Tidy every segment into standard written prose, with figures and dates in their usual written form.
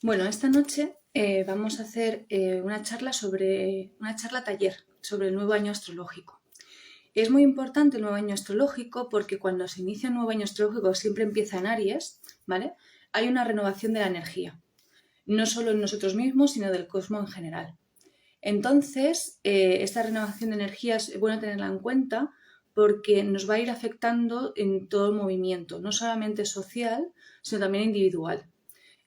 Bueno, esta noche vamos a hacer una charla taller sobre el nuevo año astrológico. Es muy importante el nuevo año astrológico porque cuando se inicia un nuevo año astrológico siempre empieza en Aries, ¿vale? Hay una renovación de la energía, no solo en nosotros mismos, sino del cosmos en general. Entonces, esta renovación de energía es bueno tenerla en cuenta porque nos va a ir afectando en todo el movimiento, no solamente social, sino también individual.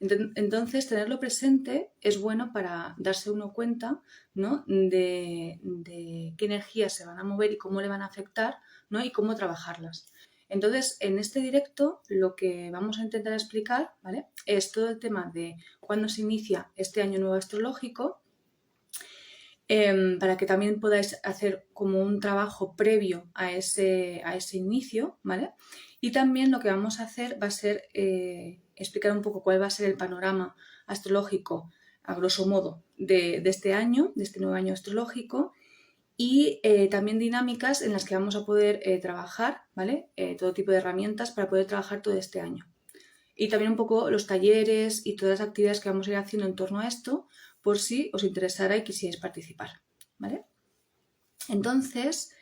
Entonces, tenerlo presente es bueno para darse uno cuenta, ¿no? de qué energías se van a mover y cómo le van a afectar, ¿no? Y cómo trabajarlas. Entonces, en este directo lo que vamos a intentar explicar, ¿vale? Es todo el tema de cuándo se inicia este año nuevo astrológico, para que también podáis hacer como un trabajo previo a ese inicio, ¿vale? Y también lo que vamos a hacer va a ser explicar un poco cuál va a ser el panorama astrológico, a grosso modo, de este año, de este nuevo año astrológico, y también dinámicas en las que vamos a poder trabajar, ¿vale? Todo tipo de herramientas para poder trabajar todo este año. Y también un poco los talleres y todas las actividades que vamos a ir haciendo en torno a esto, por si os interesara y quisierais participar, ¿vale? Entonces,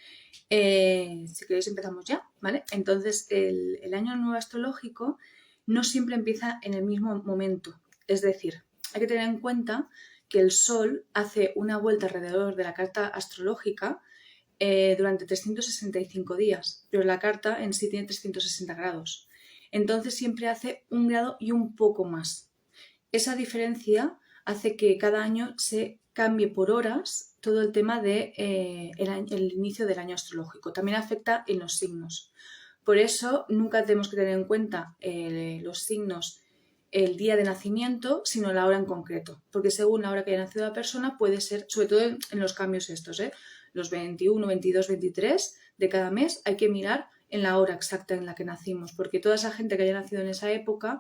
si queréis empezamos ya, ¿vale? Entonces, el año nuevo astrológico no siempre empieza en el mismo momento. Es decir, hay que tener en cuenta que el Sol hace una vuelta alrededor de la carta astrológica durante 365 días, pero la carta en sí tiene 360 grados. Entonces siempre hace un grado y un poco más. Esa diferencia hace que cada año se cambie por horas todo el tema de el inicio del año astrológico. También afecta en los signos. Por eso nunca tenemos que tener en cuenta los signos el día de nacimiento, sino la hora en concreto. Porque según la hora que haya nacido la persona puede ser, sobre todo en los cambios estos, los 21, 22, 23 de cada mes, hay que mirar en la hora exacta en la que nacimos. Porque toda esa gente que haya nacido en esa época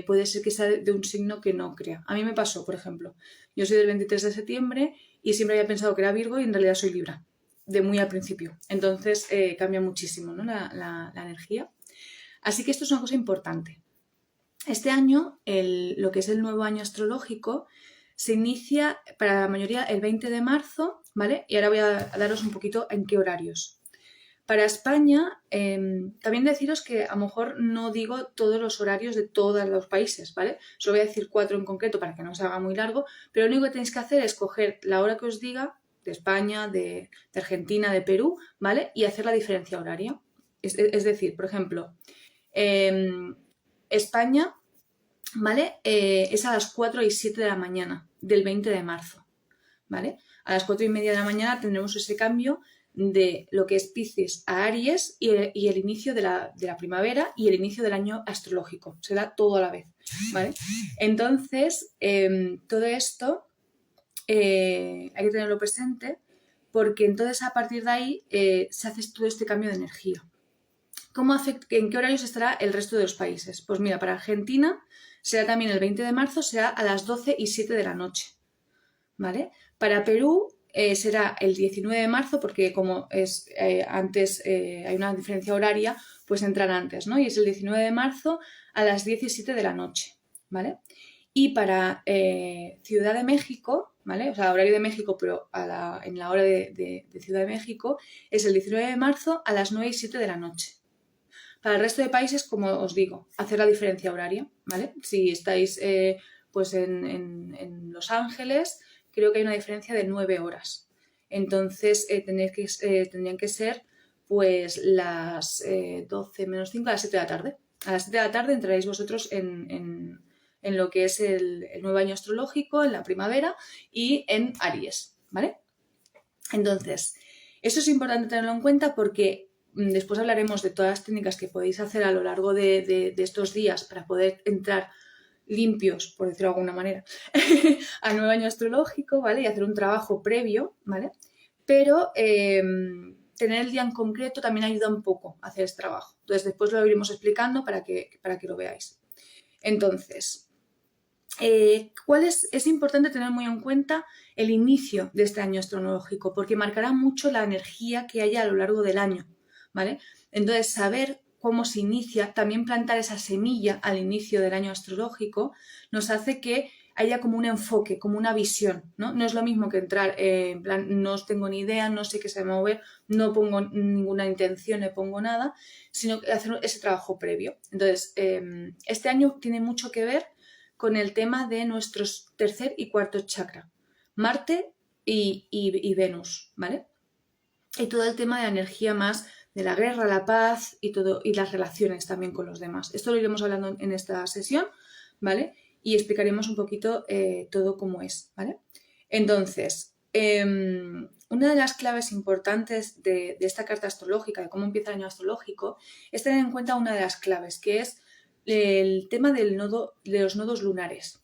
puede ser que sea de un signo que no crea. A mí me pasó, por ejemplo, yo soy del 23 de septiembre y siempre había pensado que era Virgo y en realidad soy Libra, de muy al principio. Entonces cambia muchísimo, ¿no? la energía. Así que esto es una cosa importante. Este año, lo que es el nuevo año astrológico, se inicia para la mayoría el 20 de marzo, ¿vale? Y ahora voy a daros un poquito en qué horarios. Para España, también deciros que a lo mejor no digo todos los horarios de todos los países, ¿vale? Solo voy a decir 4 en concreto para que no se haga muy largo, pero lo único que tenéis que hacer es coger la hora que os diga de España, de Argentina, de Perú, ¿vale? Y hacer la diferencia horaria. Es decir, por ejemplo, España, ¿vale? Es a las 4 y 7 de la mañana del 20 de marzo, ¿vale? A las 4 y media de la mañana tendremos ese cambio de lo que es Piscis a Aries y el inicio de la primavera y el inicio del año astrológico. Se da todo a la vez, ¿vale? Entonces, todo esto hay que tenerlo presente porque entonces a partir de ahí se hace todo este cambio de energía. ¿En qué horarios estará el resto de los países? Pues mira, para Argentina será también el 20 de marzo, será a las 12 y 7 de la noche, ¿vale? Para Perú será el 19 de marzo porque como es antes hay una diferencia horaria, pues entran antes, ¿no? Y es el 19 de marzo a las 17 de la noche, ¿vale? Y para Ciudad de México, ¿vale? O sea, horario de México, pero en la hora de Ciudad de México, es el 19 de marzo a las 9 y 7 de la noche. Para el resto de países, como os digo, hacer la diferencia horaria, ¿vale? Si estáis pues en Los Ángeles, creo que hay una diferencia de 9 horas. Entonces tendrían que ser pues las 12 menos 5 a las 7 de la tarde. A las 7 de la tarde entraréis vosotros en lo que es el nuevo año astrológico, en la primavera y en Aries, ¿vale? Entonces, eso es importante tenerlo en cuenta porque después hablaremos de todas las técnicas que podéis hacer a lo largo de estos días para poder entrar limpios, por decirlo de alguna manera, al nuevo año astrológico, ¿vale? Y hacer un trabajo previo, ¿vale? Pero tener el día en concreto también ayuda un poco a hacer este trabajo. Entonces, después lo iremos explicando para que lo veáis. Entonces, es importante tener muy en cuenta el inicio de este año astrológico, porque marcará mucho la energía que haya a lo largo del año, ¿vale? Entonces, saber cómo se inicia, también plantar esa semilla al inicio del año astrológico nos hace que haya como un enfoque, como una visión, ¿no? No es lo mismo que entrar en plan, no tengo ni idea, no sé qué se va a mover, no pongo ninguna intención, no pongo nada, sino hacer ese trabajo previo. Entonces, este año tiene mucho que ver con el tema de nuestros tercer y cuarto chakra, Marte y Venus, ¿vale? Y todo el tema de la energía más de la guerra, la paz y todo, y las relaciones también con los demás. Esto lo iremos hablando en esta sesión, ¿vale? Y explicaremos un poquito todo cómo es, ¿vale? Entonces, una de las claves importantes de esta carta astrológica, de cómo empieza el año astrológico, es tener en cuenta una de las claves, que es el tema de los nodos lunares.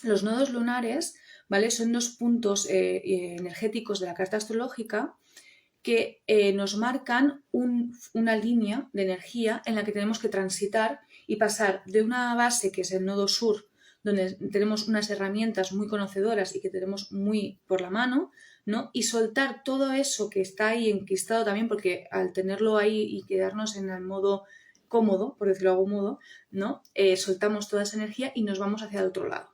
Los nodos lunares, ¿vale? Son dos puntos energéticos de la carta astrológica que nos marcan una línea de energía en la que tenemos que transitar y pasar de una base que es el nodo sur, donde tenemos unas herramientas muy conocedoras y que tenemos muy por la mano, ¿no? Y soltar todo eso que está ahí enquistado también, porque al tenerlo ahí y quedarnos en el modo cómodo, por decirlo de algún modo, ¿no? Soltamos toda esa energía y nos vamos hacia el otro lado.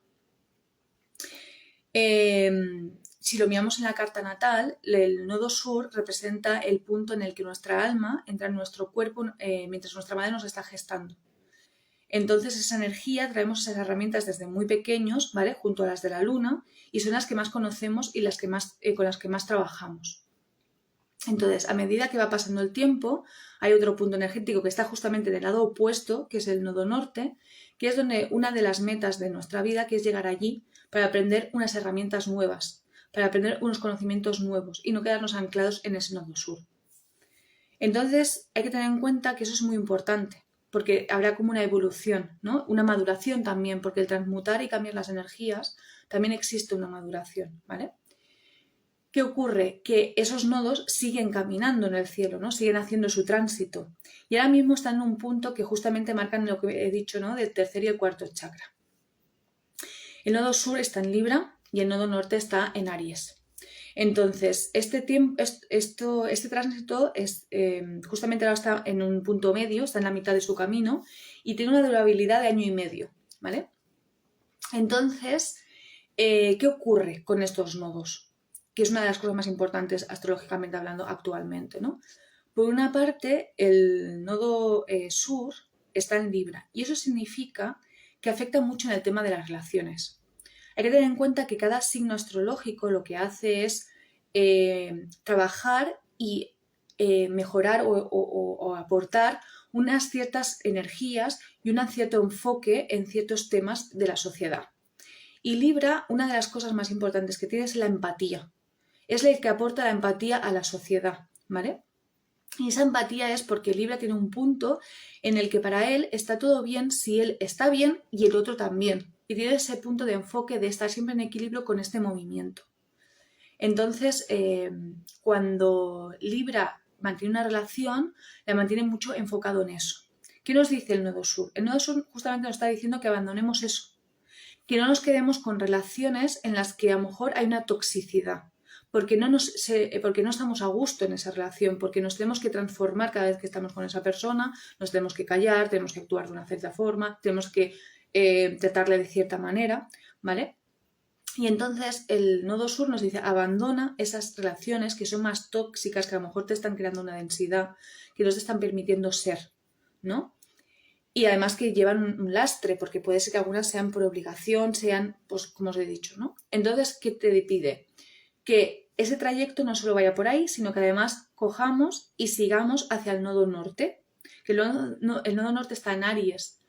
Si lo miramos en la carta natal, el nodo sur representa el punto en el que nuestra alma entra en nuestro cuerpo mientras nuestra madre nos está gestando. Entonces esa energía, traemos esas herramientas desde muy pequeños, ¿vale? Junto a las de la luna, y son las que más conocemos y las que más, con las que más trabajamos. Entonces, a medida que va pasando el tiempo, hay otro punto energético que está justamente del lado opuesto, que es el nodo norte, que es donde una de las metas de nuestra vida, que es llegar allí para aprender unas herramientas nuevas, para aprender unos conocimientos nuevos y no quedarnos anclados en ese nodo sur. Entonces, hay que tener en cuenta que eso es muy importante, porque habrá como una evolución, ¿no? Una maduración también, porque el transmutar y cambiar las energías también existe una maduración, ¿vale? ¿Qué ocurre? Que esos nodos siguen caminando en el cielo, ¿no? Siguen haciendo su tránsito. Y ahora mismo están en un punto que justamente marcan lo que he dicho, ¿no? Del tercer y el cuarto chakra. El nodo sur está en Libra y el nodo norte está en Aries. Entonces, este tránsito es, justamente ahora está en un punto medio, está en la mitad de su camino y tiene una durabilidad de 1,5 años, ¿vale? Entonces, ¿qué ocurre con estos nodos? Que es una de las cosas más importantes astrológicamente hablando actualmente, ¿no? Por una parte, el nodo sur está en Libra y eso significa que afecta mucho en el tema de las relaciones. Hay que tener en cuenta que cada signo astrológico lo que hace es trabajar y mejorar o aportar unas ciertas energías y un cierto enfoque en ciertos temas de la sociedad. Y Libra, una de las cosas más importantes que tiene es la empatía. Es el que aporta la empatía a la sociedad, ¿vale? Y esa empatía es porque Libra tiene un punto en el que para él está todo bien si él está bien y el otro también. Y tiene ese punto de enfoque de estar siempre en equilibrio con este movimiento. Entonces, cuando Libra mantiene una relación, la mantiene mucho enfocado en eso. ¿Qué nos dice el nodo sur? El nodo sur justamente nos está diciendo que abandonemos eso. Que no nos quedemos con relaciones en las que a lo mejor hay una toxicidad. Porque no estamos a gusto en esa relación, porque nos tenemos que transformar cada vez que estamos con esa persona, nos tenemos que callar, tenemos que actuar de una cierta forma, tenemos que tratarle de cierta manera, ¿vale? Y entonces el nodo sur nos dice, abandona esas relaciones que son más tóxicas, que a lo mejor te están creando una densidad, que no te están permitiendo ser, ¿no? Y además que llevan un lastre, porque puede ser que algunas sean por obligación, sean, pues como os he dicho, ¿no? Entonces, ¿qué te pide? Que ese trayecto no solo vaya por ahí, sino que además cojamos y sigamos hacia el nodo norte, que el nodo norte está en Aries.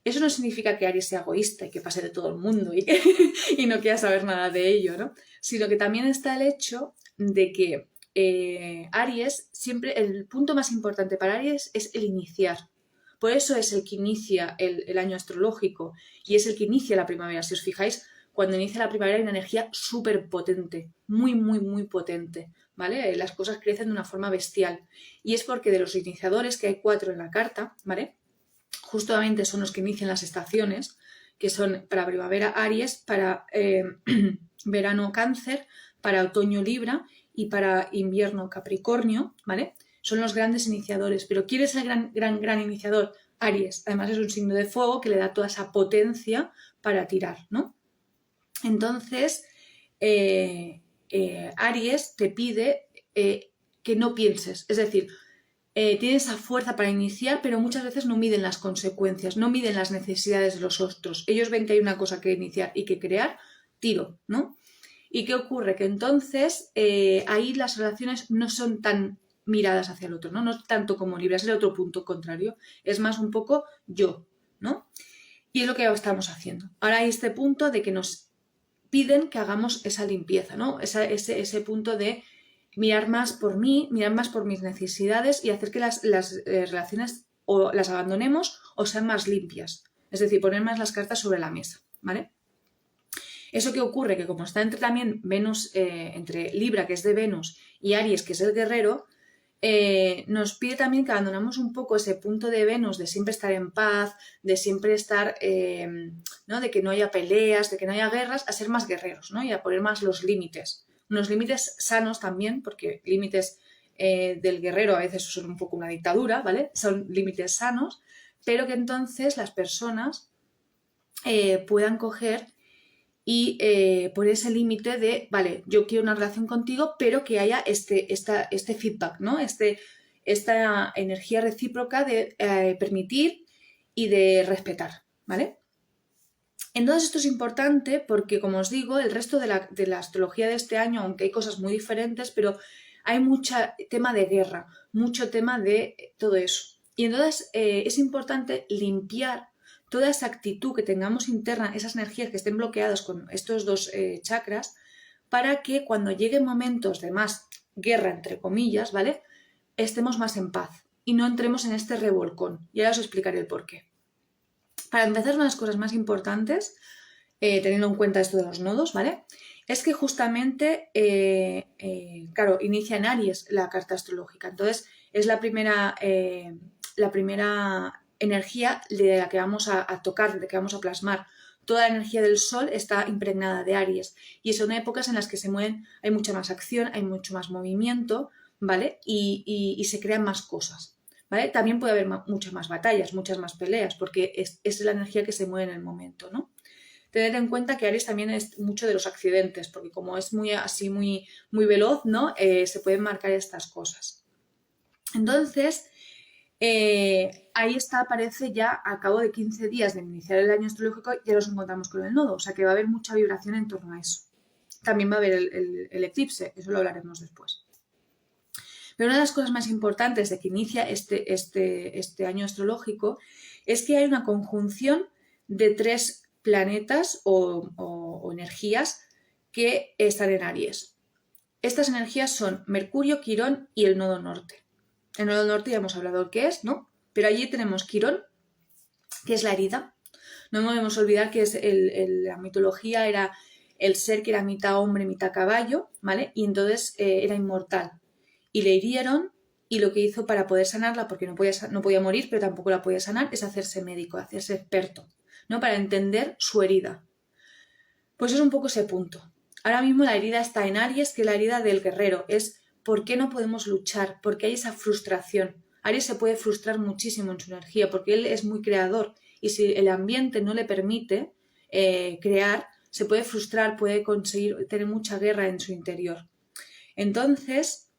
Eso no significa que Aries sea egoísta y que pase de todo el mundo y no quiera saber nada de ello, ¿no? Sino que también está el hecho de que Aries, siempre el punto más importante para Aries es el iniciar. Por eso es el que inicia el año astrológico y es el que inicia la primavera. Si os fijáis, cuando inicia la primavera hay una energía súper potente, muy, muy, muy potente, ¿vale? Las cosas crecen de una forma bestial. Y es porque de los iniciadores, que hay 4 en la carta, ¿vale? Justamente son los que inician las estaciones, que son para primavera Aries, para verano Cáncer, para otoño Libra y para invierno Capricornio, ¿vale? son los grandes iniciadores. Pero ¿quién es el gran iniciador? Aries. Además es un signo de fuego que le da toda esa potencia para tirar, ¿no? Entonces, Aries te pide que no pienses, es decir, tiene esa fuerza para iniciar, pero muchas veces no miden las consecuencias, no miden las necesidades de los otros. Ellos ven que hay una cosa que iniciar y que crear, tiro, ¿no? ¿Y qué ocurre? Que entonces ahí las relaciones no son tan miradas hacia el otro, ¿no? No tanto como Libra, es el otro punto contrario, es más un poco yo, ¿no? Y es lo que estamos haciendo. Ahora hay este punto de que nos piden que hagamos esa limpieza, ¿no? Ese punto de mirar más por mí, mirar más por mis necesidades y hacer que las relaciones o las abandonemos o sean más limpias. Es decir, poner más las cartas sobre la mesa, ¿vale? ¿Eso qué ocurre? Que como está entre también Venus, entre Libra, que es de Venus, y Aries, que es el guerrero, nos pide también que abandonamos un poco ese punto de Venus de siempre estar en paz, de siempre estar, ¿no? De que no haya peleas, de que no haya guerras, a ser más guerreros, ¿no? Y a poner más los límites. Unos límites sanos también, porque límites del guerrero a veces son un poco una dictadura, ¿vale? Son límites sanos, pero que entonces las personas puedan coger y poner ese límite de, vale, yo quiero una relación contigo, pero que haya este feedback, ¿no? Esta energía recíproca de permitir y de respetar, ¿vale? Entonces esto es importante porque, como os digo, el resto de la astrología de este año, aunque hay cosas muy diferentes, pero hay mucho tema de guerra, mucho tema de todo eso. Y entonces es importante limpiar toda esa actitud que tengamos interna, esas energías que estén bloqueadas con estos dos chakras, para que cuando lleguen momentos de más guerra, entre comillas, ¿vale? Estemos más en paz y no entremos en este revolcón. Y ahora os explicaré el porqué. Para empezar, una de las cosas más importantes, teniendo en cuenta esto de los nodos, ¿vale? Es que justamente, claro, inicia en Aries la carta astrológica. Entonces, es la primera energía de la que vamos a tocar, de la que vamos a plasmar. Toda la energía del Sol está impregnada de Aries y son épocas en las que se mueven, hay mucha más acción, hay mucho más movimiento, ¿vale? Y se crean más cosas, ¿vale? También puede haber muchas más batallas, muchas más peleas, porque es la energía que se mueve en el momento, ¿no? Tened en cuenta que Aries también es mucho de los accidentes, porque como es muy veloz, ¿no? Se pueden marcar estas cosas. Entonces, ahí aparece ya a cabo de 15 días de iniciar el año astrológico, ya nos encontramos con el nodo, o sea que va a haber mucha vibración en torno a eso. También va a haber el eclipse, eso lo hablaremos después. Pero una de las cosas más importantes de que inicia este año astrológico es que hay una conjunción de 3 planetas o energías que están en Aries. Estas energías son Mercurio, Quirón y el nodo norte. El nodo norte ya hemos hablado qué es, ¿no? Pero allí tenemos Quirón, que es la herida. No debemos olvidar que la mitología era el ser que era mitad hombre, mitad caballo, ¿vale? Y entonces era inmortal. Y le hirieron y lo que hizo para poder sanarla, porque no podía morir, pero tampoco la podía sanar, es hacerse médico, hacerse experto, ¿no? Para entender su herida. Pues es un poco ese punto. Ahora mismo la herida está en Aries, que es la herida del guerrero. Es ¿por qué no podemos luchar? Porque hay esa frustración. Aries se puede frustrar muchísimo en su energía, porque él es muy creador. Y si el ambiente no le permite crear, se puede frustrar, puede conseguir tener mucha guerra en su interior. Entonces,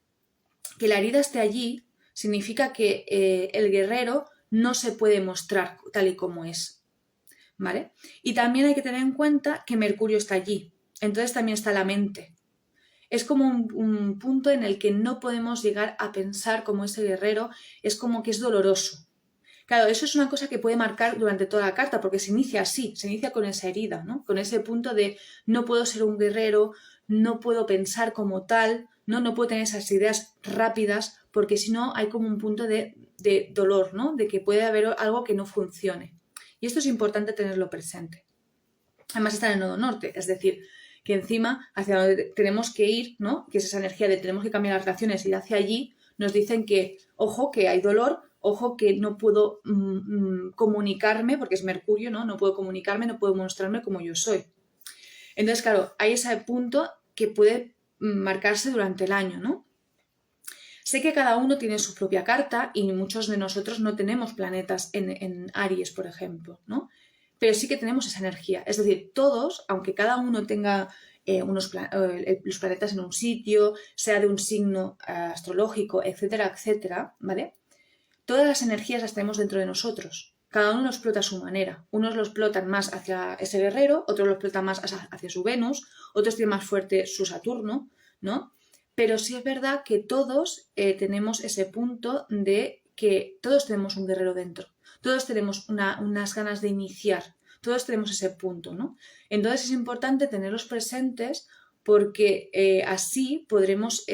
que la herida esté allí significa que el guerrero no se puede mostrar tal y como es, ¿vale? Y también hay que tener en cuenta que Mercurio está allí, entonces también está la mente. Es como un punto en el que no podemos llegar a pensar como ese guerrero, es como que es doloroso. Claro, eso es una cosa que puede marcar durante toda la carta, porque se inicia así, se inicia con esa herida, ¿no? Con ese punto de no puedo ser un guerrero, no puedo pensar como tal, no puedo tener esas ideas rápidas, porque si no hay como un punto de dolor, ¿no? De que puede haber algo que no funcione. Y esto es importante tenerlo presente. Además está en el nodo norte, es decir, que encima hacia donde tenemos que ir, ¿no? Que es esa energía de tenemos que cambiar las relaciones, ir hacia allí, nos dicen que, ojo, que hay dolor, ojo, que no puedo comunicarme, porque es Mercurio, ¿no? No puedo comunicarme, no puedo mostrarme como yo soy. Entonces, claro, hay ese punto que puede marcarse durante el año, ¿no? Sé que cada uno tiene su propia carta y muchos de nosotros no tenemos planetas en Aries, por ejemplo, ¿no? Pero sí que tenemos esa energía. Es decir, todos, aunque cada uno tenga los planetas en un sitio, sea de un signo astrológico, etcétera, etcétera, ¿vale? Todas las energías las tenemos dentro de nosotros. Cada uno lo explota a su manera. Unos lo explotan más hacia ese guerrero, otros lo explotan más hacia su Venus, otros tienen más fuerte su Saturno, ¿no? Pero sí es verdad que todos tenemos ese punto de que todos tenemos un guerrero dentro. Todos tenemos unas ganas de iniciar. Todos tenemos ese punto, ¿no? Entonces es importante tenerlos presentes porque así podremos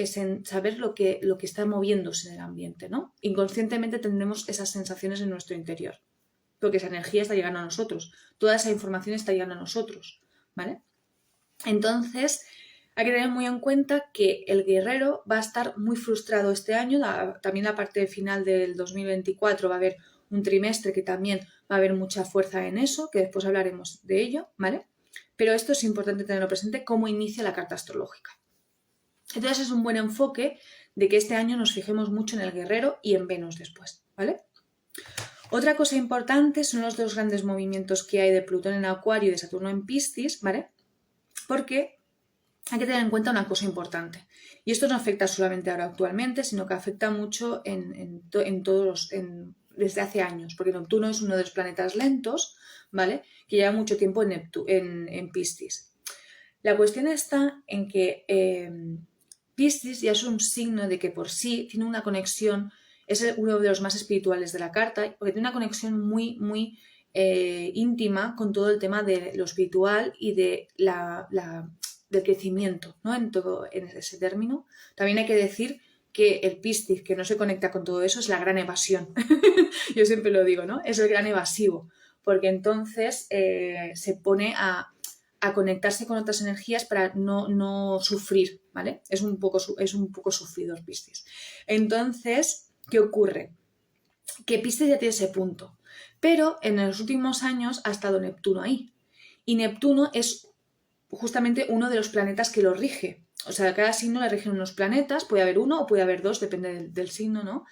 saber lo que está moviéndose en el ambiente, ¿no? Inconscientemente tendremos esas sensaciones en nuestro interior, porque esa energía está llegando a nosotros, toda esa información está llegando a nosotros, ¿vale? Entonces, hay que tener muy en cuenta que el guerrero va a estar muy frustrado este año, también la parte final del 2024 va a haber un trimestre que también va a haber mucha fuerza en eso, que después hablaremos de ello, ¿vale? Pero esto es importante tenerlo presente, cómo inicia la carta astrológica. Entonces es un buen enfoque de que este año nos fijemos mucho en el guerrero y en Venus después, ¿vale? Otra cosa importante son los dos grandes movimientos que hay de Plutón en Acuario y de Saturno en Piscis, ¿vale? Porque hay que tener en cuenta una cosa importante. Y esto no afecta solamente ahora actualmente, sino que afecta mucho desde hace años, porque Neptuno es uno de los planetas lentos, ¿vale? Que lleva mucho tiempo en Piscis. La cuestión está en que Piscis ya es un signo de que por sí tiene una conexión, es uno de los más espirituales de la carta, porque tiene una conexión muy, muy íntima con todo el tema de lo espiritual y de del crecimiento, ¿no? En ese término. También hay que decir que el Piscis, que no se conecta con todo eso, es la gran evasión. Yo siempre lo digo, ¿no? Es el gran evasivo, porque entonces se pone a conectarse con otras energías para no sufrir, ¿vale? Es un poco sufridor Piscis. Entonces, ¿qué ocurre? Que Piscis ya tiene ese punto, pero en los últimos años ha estado Neptuno ahí. Y Neptuno es justamente uno de los planetas que lo rige. O sea, cada signo le rigen unos planetas, puede haber uno o puede haber dos, depende del signo, ¿no?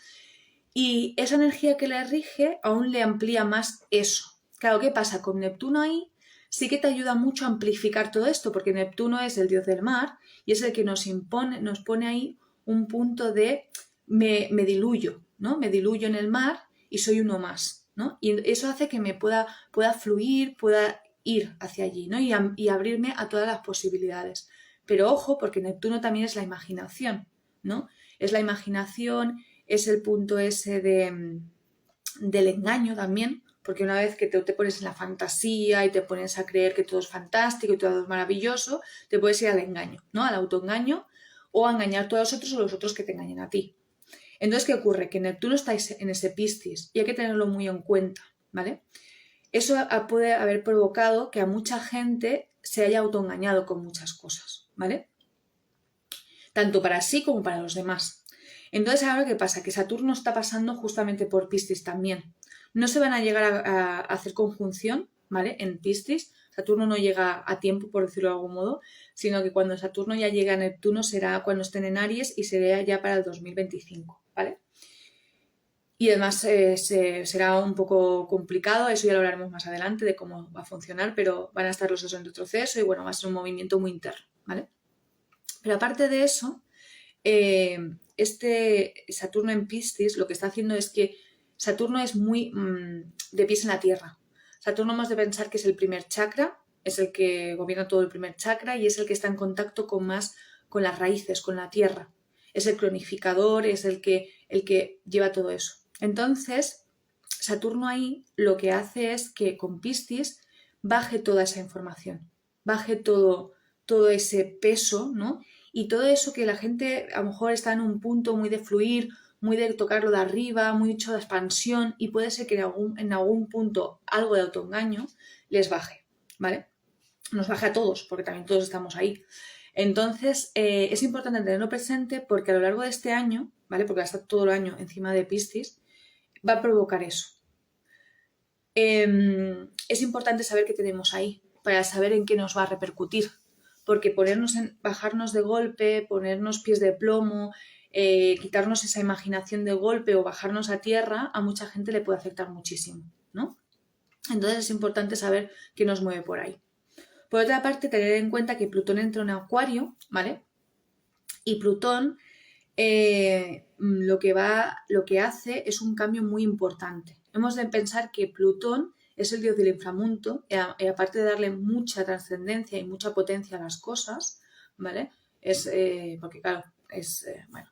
Y esa energía que le rige aún le amplía más eso. Claro, ¿qué pasa? Con Neptuno ahí sí que te ayuda mucho a amplificar todo esto, porque Neptuno es el dios del mar y es el que nos pone ahí un punto de me diluyo, ¿no? Me diluyo en el mar y soy uno más, ¿no? Y eso hace que me pueda fluir, pueda ir hacia allí, ¿no? Y abrirme a todas las posibilidades. Pero ojo, porque Neptuno también es la imaginación, ¿no? Es la imaginación, es el punto ese del engaño también, porque una vez que te pones en la fantasía y te pones a creer que todo es fantástico y todo es maravilloso, te puedes ir al engaño, ¿no? Al autoengaño o a engañar a los otros o los otros que te engañen a ti. Entonces, ¿qué ocurre? Que Neptuno está en ese Piscis y hay que tenerlo muy en cuenta, ¿vale? Eso puede haber provocado que a mucha gente se haya autoengañado con muchas cosas, ¿vale? Tanto para sí como para los demás. Entonces, ahora ¿qué pasa? Que Saturno está pasando justamente por Piscis también. No se van a llegar a hacer conjunción, ¿vale? En Piscis. Saturno no llega a tiempo, por decirlo de algún modo, sino que cuando Saturno ya llegue a Neptuno será cuando estén en Aries y será ya para el 2025, ¿vale? Y además será un poco complicado, eso ya lo hablaremos más adelante de cómo va a funcionar, pero van a estar los dos en retroceso y bueno, va a ser un movimiento muy interno, ¿vale? Pero aparte de eso, este Saturno en Piscis lo que está haciendo es que Saturno es muy de pies en la tierra. Saturno hemos de pensar que es el primer chakra, es el que gobierna todo el primer chakra y es el que está en contacto con las raíces, con la tierra. Es el cronificador, es el que lleva todo eso. Entonces, Saturno ahí lo que hace es que con Piscis baje toda esa información, baje todo ese peso, ¿no? Y todo eso que la gente a lo mejor está en un punto muy de fluir, muy de tocarlo de arriba, mucho de expansión y puede ser que en algún punto algo de autoengaño les baje, ¿vale? Nos baja a todos, porque también todos estamos ahí. Entonces, es importante tenerlo presente porque a lo largo de este año, ¿vale? Porque va a estar todo el año encima de Piscis, va a provocar eso. Es importante saber qué tenemos ahí para saber en qué nos va a repercutir, porque bajarnos de golpe, ponernos pies de plomo, quitarnos esa imaginación de golpe o bajarnos a tierra, a mucha gente le puede afectar muchísimo, ¿no? Entonces es importante saber qué nos mueve por ahí. Por otra parte, tener en cuenta que Plutón entra en Acuario, ¿vale? Y Plutón lo que hace es un cambio muy importante. Hemos de pensar que Plutón es el dios del inframundo y aparte de darle mucha trascendencia y mucha potencia a las cosas, ¿vale? Porque claro, bueno,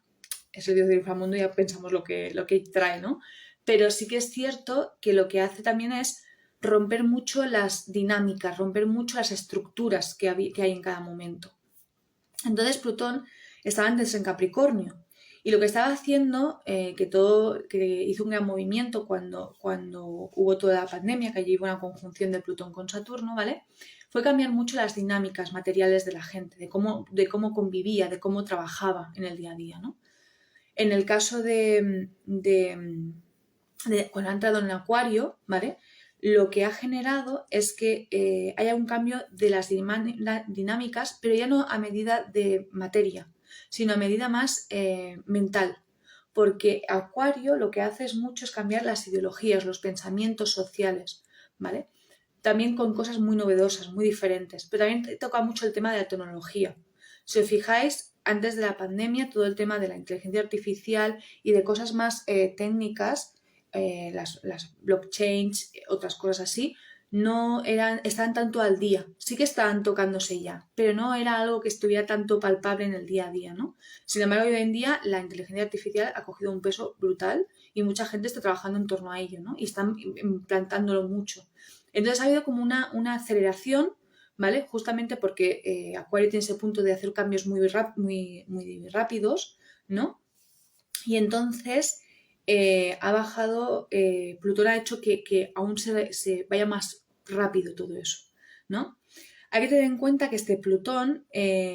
es el dios del inframundo y ya pensamos lo que trae, ¿no? Pero sí que es cierto que lo que hace también es romper mucho las dinámicas, romper mucho las estructuras que hay en cada momento. Entonces Plutón estaba antes en Capricornio y lo que estaba haciendo, que hizo un gran movimiento cuando hubo toda la pandemia, que allí hubo una conjunción de Plutón con Saturno, ¿vale? Fue cambiar mucho las dinámicas materiales de la gente, de cómo convivía, de cómo trabajaba en el día a día, ¿no? En el caso de cuando ha entrado en Acuario, ¿vale? Lo que ha generado es que haya un cambio de las dinámicas, pero ya no a medida de materia, sino a medida más mental. Porque Acuario lo que hace es mucho es cambiar las ideologías, los pensamientos sociales, ¿vale? También con cosas muy novedosas, muy diferentes, pero también toca mucho el tema de la tecnología. Si os fijáis, antes de la pandemia, todo el tema de la inteligencia artificial y de cosas más técnicas, las blockchains, otras cosas así, estaban tanto al día. Sí que estaban tocándose ya, pero no era algo que estuviera tanto palpable en el día a día, ¿no? Sin embargo, hoy en día la inteligencia artificial ha cogido un peso brutal y mucha gente está trabajando en torno a ello, ¿no? Y están implantándolo mucho. Entonces ha habido como una aceleración, ¿vale? Justamente porque Acuario tiene ese punto de hacer cambios muy rápidos, ¿no? Y entonces ha bajado, Plutón ha hecho que aún se vaya más rápido todo eso, ¿no? Hay que tener en cuenta que este Plutón,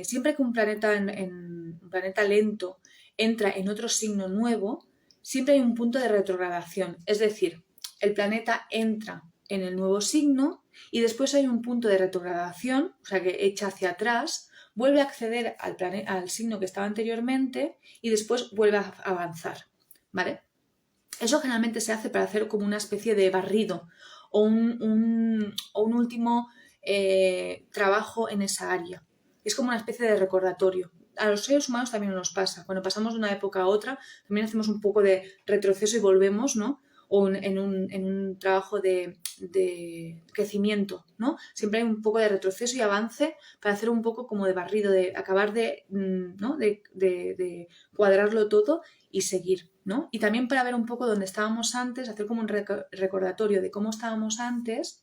siempre que un planeta lento entra en otro signo nuevo, siempre hay un punto de retrogradación. Es decir, el planeta entra en el nuevo signo y después hay un punto de retrogradación, o sea que echa hacia atrás, vuelve a acceder al signo que estaba anteriormente y después vuelve a avanzar, ¿vale? Eso generalmente se hace para hacer como una especie de barrido o un último trabajo en esa área. Es como una especie de recordatorio. A los seres humanos también nos pasa. Cuando pasamos de una época a otra, también hacemos un poco de retroceso y volvemos, ¿no? O en un trabajo de crecimiento, ¿no? Siempre hay un poco de retroceso y avance para hacer un poco como de barrido, de acabar ¿no? de cuadrarlo todo y seguir, ¿no? Y también para ver un poco dónde estábamos antes, hacer como un recordatorio de cómo estábamos antes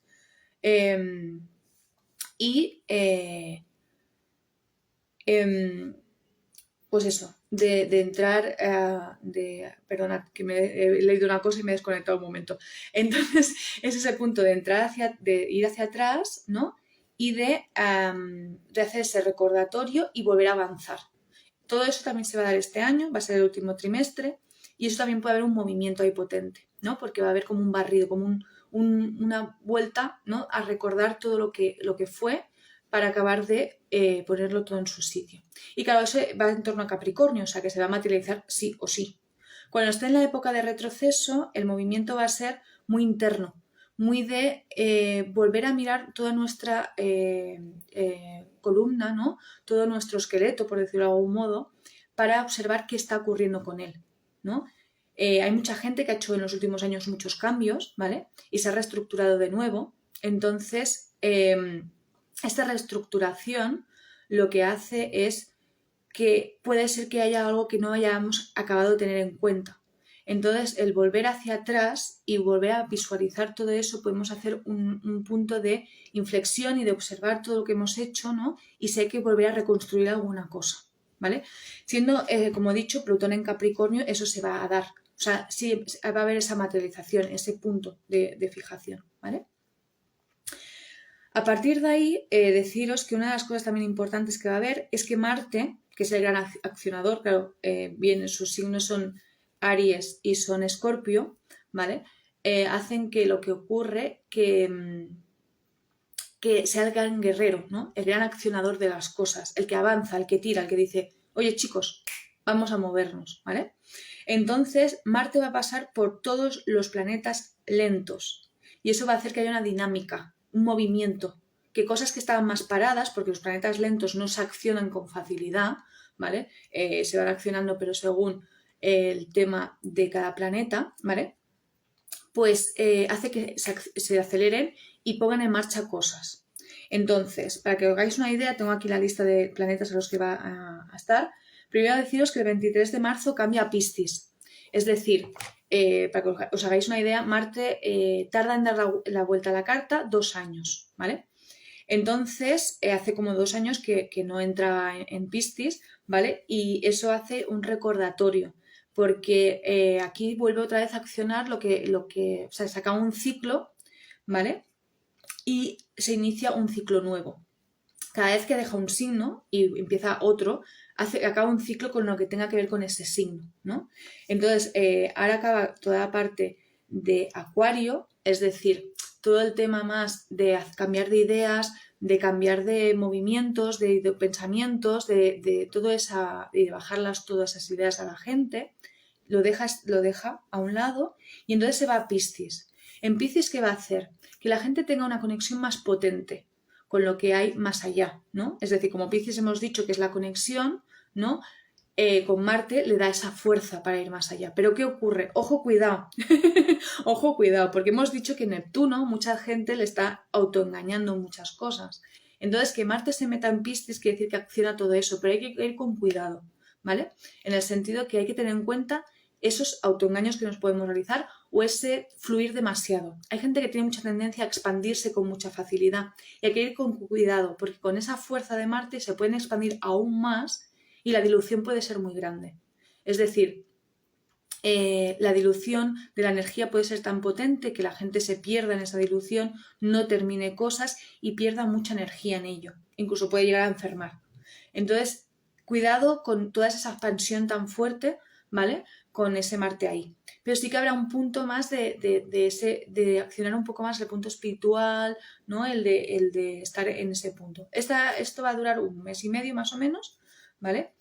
y pues eso, de entrar, perdona, que me he leído una cosa y me he desconectado un momento. Entonces, es ese punto de entrar de ir hacia atrás, ¿no? Y de hacer ese recordatorio y volver a avanzar. Todo eso también se va a dar este año, va a ser el último trimestre, y eso también puede haber un movimiento ahí potente, ¿no? Porque va a haber como un barrido, como una vuelta, ¿no? A recordar todo lo que fue para acabar de ponerlo todo en su sitio. Y claro, eso va en torno a Capricornio, o sea que se va a materializar sí o sí. Cuando esté en la época de retroceso, el movimiento va a ser muy interno, muy de volver a mirar toda nuestra columna, ¿no? Todo nuestro esqueleto, por decirlo de algún modo, para observar qué está ocurriendo con él, ¿no? Hay mucha gente que ha hecho en los últimos años muchos cambios, ¿vale? Y se ha reestructurado de nuevo. Entonces, esta reestructuración lo que hace es que puede ser que haya algo que no hayamos acabado de tener en cuenta. Entonces, el volver hacia atrás y volver a visualizar todo eso, podemos hacer un punto de inflexión y de observar todo lo que hemos hecho, ¿no? Y si hay que volver a reconstruir alguna cosa, ¿vale? Siendo, como he dicho, Plutón en Capricornio, eso se va a dar. O sea, sí va a haber esa materialización, ese punto de fijación, ¿vale? A partir de ahí, deciros que una de las cosas también importantes que va a haber es que Marte, que es el gran accionador, claro, bien, sus signos son Aries y son Escorpio, ¿vale? Hacen que lo que ocurre que sea el gran guerrero, ¿no? El gran accionador de las cosas, el que avanza, el que tira, el que dice, oye chicos, vamos a movernos, ¿vale? Entonces, Marte va a pasar por todos los planetas lentos y eso va a hacer que haya una dinámica, un movimiento, que cosas que estaban más paradas, porque los planetas lentos no se accionan con facilidad, ¿vale? Se van accionando, pero según el tema de cada planeta, ¿vale? Pues hace que se aceleren y pongan en marcha cosas. Entonces, para que os hagáis una idea, tengo aquí la lista de planetas a los que va a estar. Primero deciros que el 23 de marzo cambia a Piscis. Es decir, para que os hagáis una idea, Marte tarda en dar la vuelta a la carta 2 años, ¿vale? Entonces, hace como 2 años que no entra en Piscis, ¿vale? Y eso hace un recordatorio, porque aquí vuelve otra vez a accionar o sea, se acaba un ciclo, ¿vale? Y se inicia un ciclo nuevo. Cada vez que deja un signo y empieza otro, acaba un ciclo con lo que tenga que ver con ese signo, ¿no? Entonces, ahora acaba toda la parte de Acuario, es decir, todo el tema más de cambiar de ideas, de cambiar de movimientos, de pensamientos, de todo esa, y de bajarlas todas esas ideas a la gente, lo deja a un lado y entonces se va a Piscis. En Piscis, ¿qué va a hacer? Que la gente tenga una conexión más potente con lo que hay más allá, ¿no? Es decir, como Piscis hemos dicho que es la conexión, ¿no? Con Marte le da esa fuerza para ir más allá. Pero ¿qué ocurre? Ojo, cuidado. Ojo, cuidado, porque hemos dicho que Neptuno, mucha gente le está autoengañando en muchas cosas. Entonces, que Marte se meta en Piscis quiere decir que acciona todo eso, pero hay que ir con cuidado, ¿vale? En el sentido que hay que tener en cuenta esos autoengaños que nos podemos realizar o ese fluir demasiado. Hay gente que tiene mucha tendencia a expandirse con mucha facilidad y hay que ir con cuidado, porque con esa fuerza de Marte se pueden expandir aún más y la dilución puede ser muy grande. Es decir, la dilución de la energía puede ser tan potente que la gente se pierda en esa dilución, no termine cosas y pierda mucha energía en ello. Incluso puede llegar a enfermar. Entonces, cuidado con toda esa expansión tan fuerte, ¿vale? Con ese Marte ahí. Pero sí que habrá un punto más de accionar un poco más el punto espiritual, ¿no? El de estar en ese punto. Esto va a durar 1 mes y medio más o menos, ¿vale?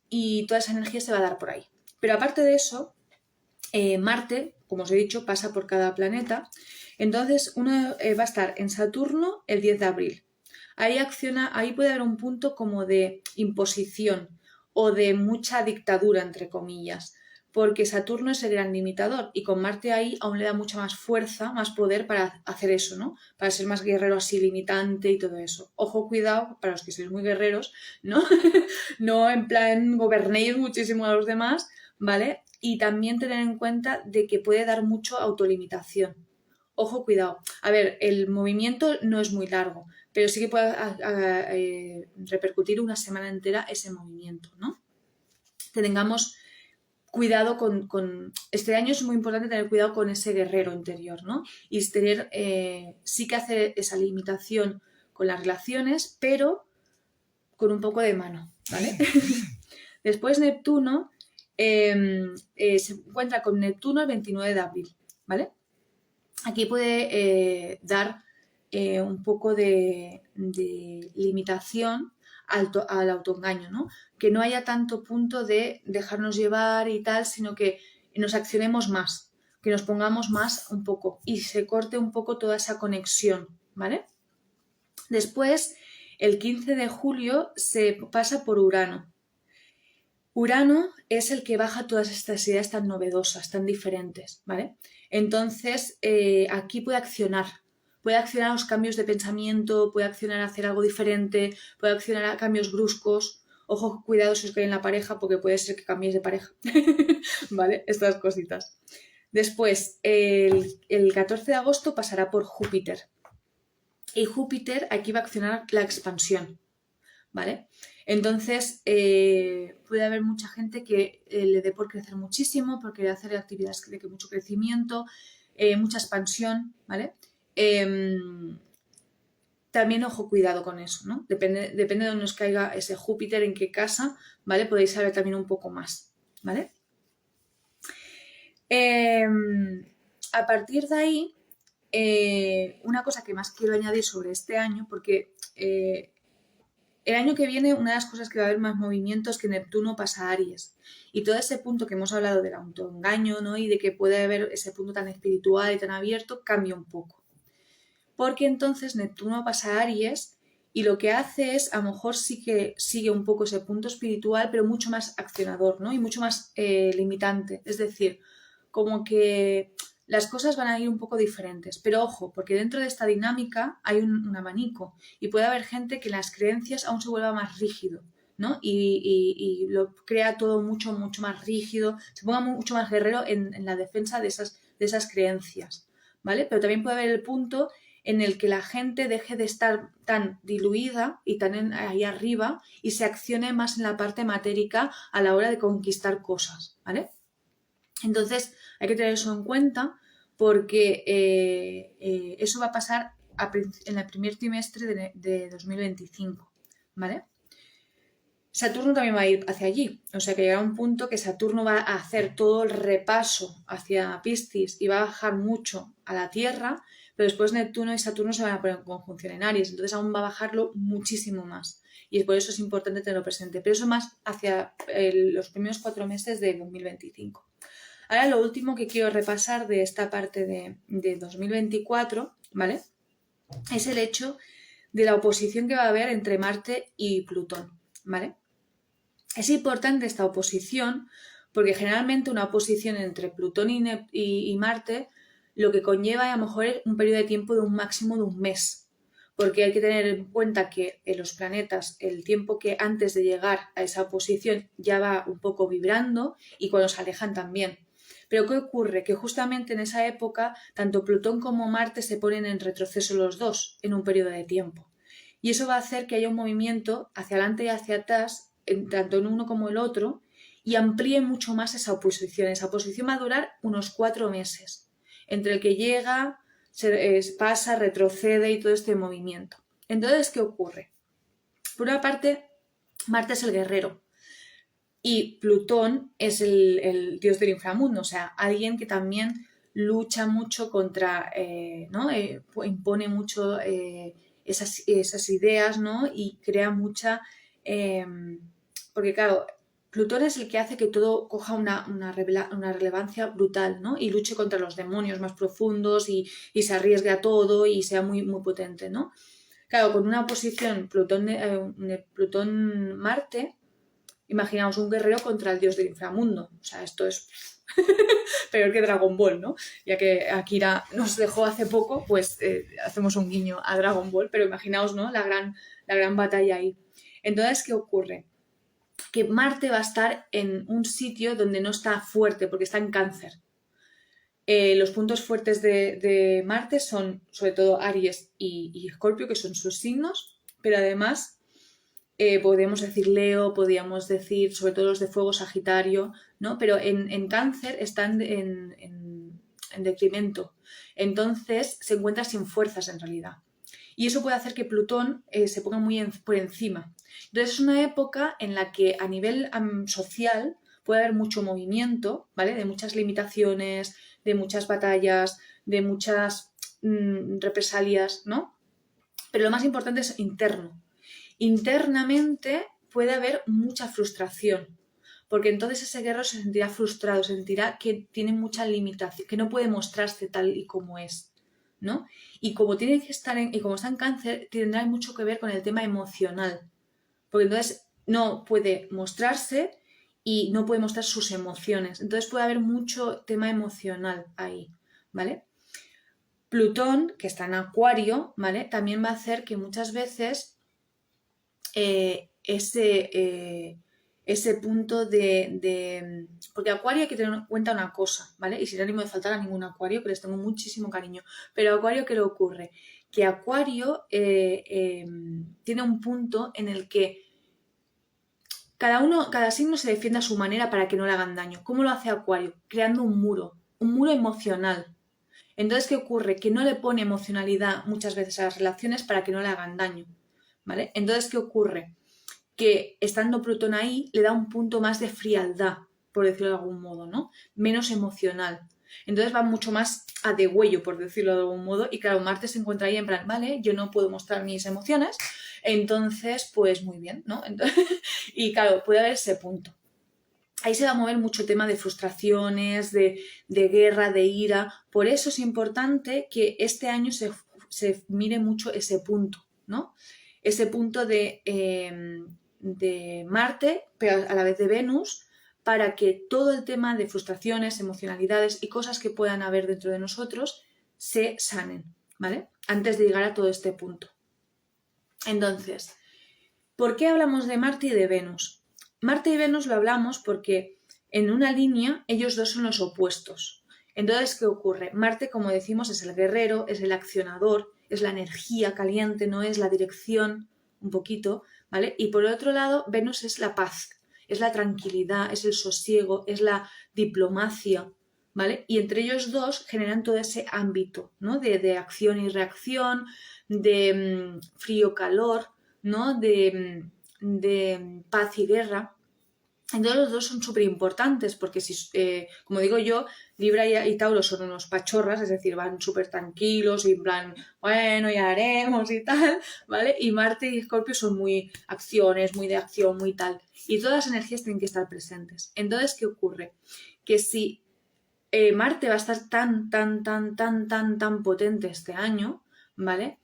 Y toda esa energía se va a dar por ahí. Pero aparte de eso, Marte, como os he dicho, pasa por cada planeta. Entonces, uno va a estar en Saturno el 10 de abril. Ahí puede haber un punto como de imposición o de mucha dictadura, entre comillas, porque Saturno es el gran limitador y con Marte ahí aún le da mucha más fuerza, más poder para hacer eso, ¿no? Para ser más guerrero así limitante y todo eso. Ojo, cuidado, para los que sois muy guerreros, ¿no? No en plan gobernéis muchísimo a los demás, ¿vale? Y también tener en cuenta de que puede dar mucho autolimitación. Ojo, cuidado. A ver, el movimiento no es muy largo, pero sí que puede repercutir una semana entera ese movimiento, ¿no? Tengamos cuidado con... Este año es muy importante tener cuidado con ese guerrero interior, ¿no? Y tener, sí que hacer esa limitación con las relaciones, pero con un poco de mano, ¿vale? Después Neptuno se encuentra con Neptuno el 29 de abril, ¿vale? Aquí puede dar un poco de limitación al autoengaño, ¿no? Que no haya tanto punto de dejarnos llevar y tal, sino que nos accionemos más, que nos pongamos más un poco y se corte un poco toda esa conexión, ¿vale? Después, el 15 de julio se pasa por Urano. Urano es el que baja todas estas ideas tan novedosas, tan diferentes, ¿vale? Entonces, aquí puede accionar a los cambios de pensamiento, puede accionar a hacer algo diferente, puede accionar a cambios bruscos. Ojo, cuidado si os cae en la pareja, porque puede ser que cambiéis de pareja, ¿vale? Estas cositas. Después, el 14 de agosto pasará por Júpiter. Y Júpiter aquí va a accionar la expansión, ¿vale? Entonces, puede haber mucha gente que le dé por crecer muchísimo, porque le hacer actividades de mucho crecimiento, mucha expansión, ¿vale? También, ojo, cuidado con eso, ¿no? Depende de dónde os caiga ese Júpiter, en qué casa, ¿vale? Podéis saber también un poco más, ¿vale? A partir de ahí, una cosa que más quiero añadir sobre este año, porque el año que viene una de las cosas que va a haber más movimiento es que Neptuno pasa a Aries. Y todo ese punto que hemos hablado del autoengaño, ¿no? Y de que puede haber ese punto tan espiritual y tan abierto, cambia un poco. Porque entonces Neptuno pasa a Aries y lo que hace es, a lo mejor sí que sigue un poco ese punto espiritual, pero mucho más accionador, ¿no? Y mucho más limitante. Es decir, como que las cosas van a ir un poco diferentes. Pero ojo, porque dentro de esta dinámica hay un abanico y puede haber gente que las creencias aún se vuelva más rígido, ¿no? Y lo crea todo mucho, mucho más rígido, se ponga mucho más guerrero en la defensa de esas creencias, ¿vale? Pero también puede haber el punto en el que la gente deje de estar tan diluida y tan ahí arriba y se accione más en la parte matérica a la hora de conquistar cosas, ¿vale? Entonces hay que tener eso en cuenta porque eso va a pasar en el primer trimestre de 2025, ¿vale? Saturno también va a ir hacia allí, o sea que llegará un punto que Saturno va a hacer todo el repaso hacia Piscis y va a bajar mucho a la Tierra, pero después Neptuno y Saturno se van a poner en conjunción en Aries, entonces aún va a bajarlo muchísimo más y por eso es importante tenerlo presente, pero eso más hacia los primeros 4 meses de 2025. Ahora lo último que quiero repasar de esta parte de 2024, ¿vale? Es el hecho de la oposición que va a haber entre Marte y Plutón, ¿vale? Es importante esta oposición porque generalmente una oposición entre Plutón y Marte lo que conlleva a lo mejor es un periodo de tiempo de un máximo de un mes, porque hay que tener en cuenta que en los planetas el tiempo que antes de llegar a esa oposición ya va un poco vibrando y cuando se alejan también. Pero ¿qué ocurre? Que justamente en esa época tanto Plutón como Marte se ponen en retroceso los dos en un periodo de tiempo. Y eso va a hacer que haya un movimiento hacia adelante y hacia atrás, tanto en uno como el otro, y amplíe mucho más esa oposición. Esa oposición va a durar unos 4 meses, entre el que llega, pasa, retrocede y todo este movimiento. Entonces, ¿qué ocurre? Por una parte, Marte es el guerrero y Plutón es el dios del inframundo, o sea, alguien que también lucha mucho contra, ¿no? Impone mucho esas ideas, ¿no? Y crea mucha... porque claro, Plutón es el que hace que todo coja una relevancia brutal, ¿no? Y luche contra los demonios más profundos y se arriesgue a todo y sea muy, muy potente, ¿no? Claro, con una oposición Plutón-Marte, imaginaos un guerrero contra el dios del inframundo. O sea, esto es peor que Dragon Ball, ¿no? Ya que Akira nos dejó hace poco, pues hacemos un guiño a Dragon Ball, pero imaginaos, ¿no? La gran batalla ahí. Entonces, ¿qué ocurre? Que Marte va a estar en un sitio donde no está fuerte, porque está en Cáncer. Los puntos fuertes de Marte son sobre todo Aries y Escorpio, que son sus signos, pero además podríamos decir Leo, podríamos decir sobre todo los de fuego, Sagitario, ¿no? Pero en Cáncer están en detrimento, entonces se encuentra sin fuerzas en realidad. Y eso puede hacer que Plutón se ponga muy por encima. Entonces es una época en la que a nivel social puede haber mucho movimiento, ¿vale? De muchas limitaciones, de muchas batallas, de muchas represalias, ¿no? Pero lo más importante es interno. Internamente puede haber mucha frustración, porque entonces ese guerrero se sentirá frustrado, sentirá que tiene mucha limitación, que no puede mostrarse tal y como es, ¿no? Y como tiene que estar y como está en Cáncer, tendrá mucho que ver con el tema emocional, porque entonces no puede mostrarse y no puede mostrar sus emociones, entonces puede haber mucho tema emocional ahí, ¿vale? Plutón, que está en Acuario, ¿vale? También va a hacer que muchas veces ese punto porque Acuario hay que tener en cuenta una cosa, ¿vale? Y sin ánimo de faltar a ningún Acuario, que les tengo muchísimo cariño. Pero Acuario, ¿qué le ocurre? Que Acuario tiene un punto en el que cada signo se defiende a su manera para que no le hagan daño. ¿Cómo lo hace Acuario? Creando un muro emocional. Entonces, ¿qué ocurre? Que no le pone emocionalidad muchas veces a las relaciones para que no le hagan daño, ¿vale? Entonces, ¿qué ocurre? Que estando Plutón ahí le da un punto más de frialdad, por decirlo de algún modo, ¿no? Menos emocional. Entonces va mucho más a degüello, por decirlo de algún modo, y claro, Marte se encuentra ahí en plan, vale, yo no puedo mostrar mis emociones, Entonces, pues muy bien, ¿no? Y claro, puede haber ese punto. Ahí se va a mover mucho el tema de frustraciones, de guerra, de ira. Por eso es importante que este año se mire mucho ese punto, ¿no? Ese punto de Marte, pero a la vez de Venus, para que todo el tema de frustraciones, emocionalidades y cosas que puedan haber dentro de nosotros se sanen, ¿vale? Antes de llegar a todo este punto. Entonces, ¿por qué hablamos de Marte y de Venus? Marte y Venus lo hablamos porque en una línea ellos dos son los opuestos. Entonces, ¿qué ocurre? Marte, como decimos, es el guerrero, es el accionador, es la energía caliente, no es la dirección, un poquito, ¿vale? Y por otro lado, Venus es la paz, es la tranquilidad, es el sosiego, es la diplomacia, ¿vale? Y entre ellos dos generan todo ese ámbito, ¿no? De acción y reacción, de frío-calor, ¿no? De paz y guerra. Entonces los dos son súper importantes porque, como digo yo, Libra y Tauro son unos pachorras, es decir, van súper tranquilos y en plan, bueno, ya haremos y tal, ¿vale? Y Marte y Escorpio son muy acciones, muy de acción, muy tal. Y todas las energías tienen que estar presentes. Entonces, ¿qué ocurre? Que si Marte va a estar tan potente este año, ¿vale?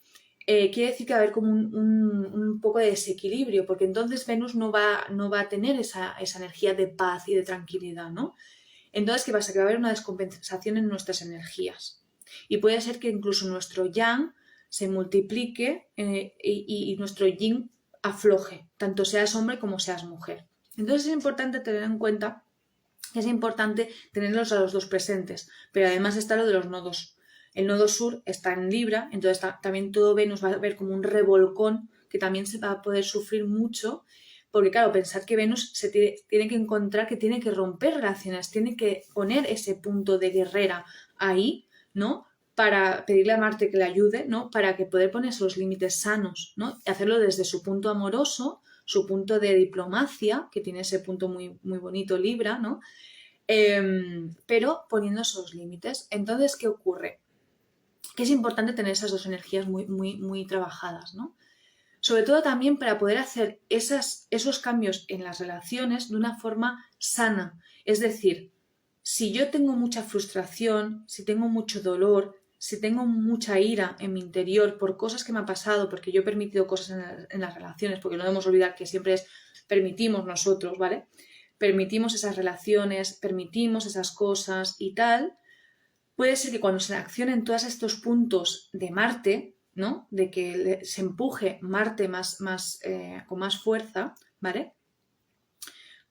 Quiere decir que va a haber como un poco de desequilibrio, porque entonces Venus no va a tener esa energía de paz y de tranquilidad, ¿no? Entonces, ¿qué pasa? Que va a haber una descompensación en nuestras energías. Y puede ser que incluso nuestro yang se multiplique y nuestro yin afloje, tanto seas hombre como seas mujer. Entonces es importante tener en cuenta que es importante tenerlos a los dos presentes, pero además está lo de los nodos. El nodo sur está en Libra, entonces también todo Venus va a ver como un revolcón que también se va a poder sufrir mucho, porque claro, pensar que Venus se tiene que encontrar, que tiene que romper relaciones, tiene que poner ese punto de guerrera ahí, ¿no? Para pedirle a Marte que le ayude, ¿no? Para que poder poner esos límites sanos, ¿no? Y hacerlo desde su punto amoroso, su punto de diplomacia, que tiene ese punto muy, muy bonito Libra, ¿no? Pero poniendo esos límites. Entonces, ¿qué ocurre? Que es importante tener esas dos energías muy, muy, muy trabajadas, ¿no? Sobre todo también para poder hacer esos cambios en las relaciones de una forma sana. Es decir, si yo tengo mucha frustración, si tengo mucho dolor, si tengo mucha ira en mi interior por cosas que me han pasado, porque yo he permitido cosas en las relaciones, porque no debemos olvidar que siempre permitimos nosotros, ¿vale? Permitimos esas relaciones, permitimos esas cosas y tal, puede ser que cuando se accionen todos estos puntos de Marte, ¿no? De que se empuje Marte con más fuerza, ¿vale?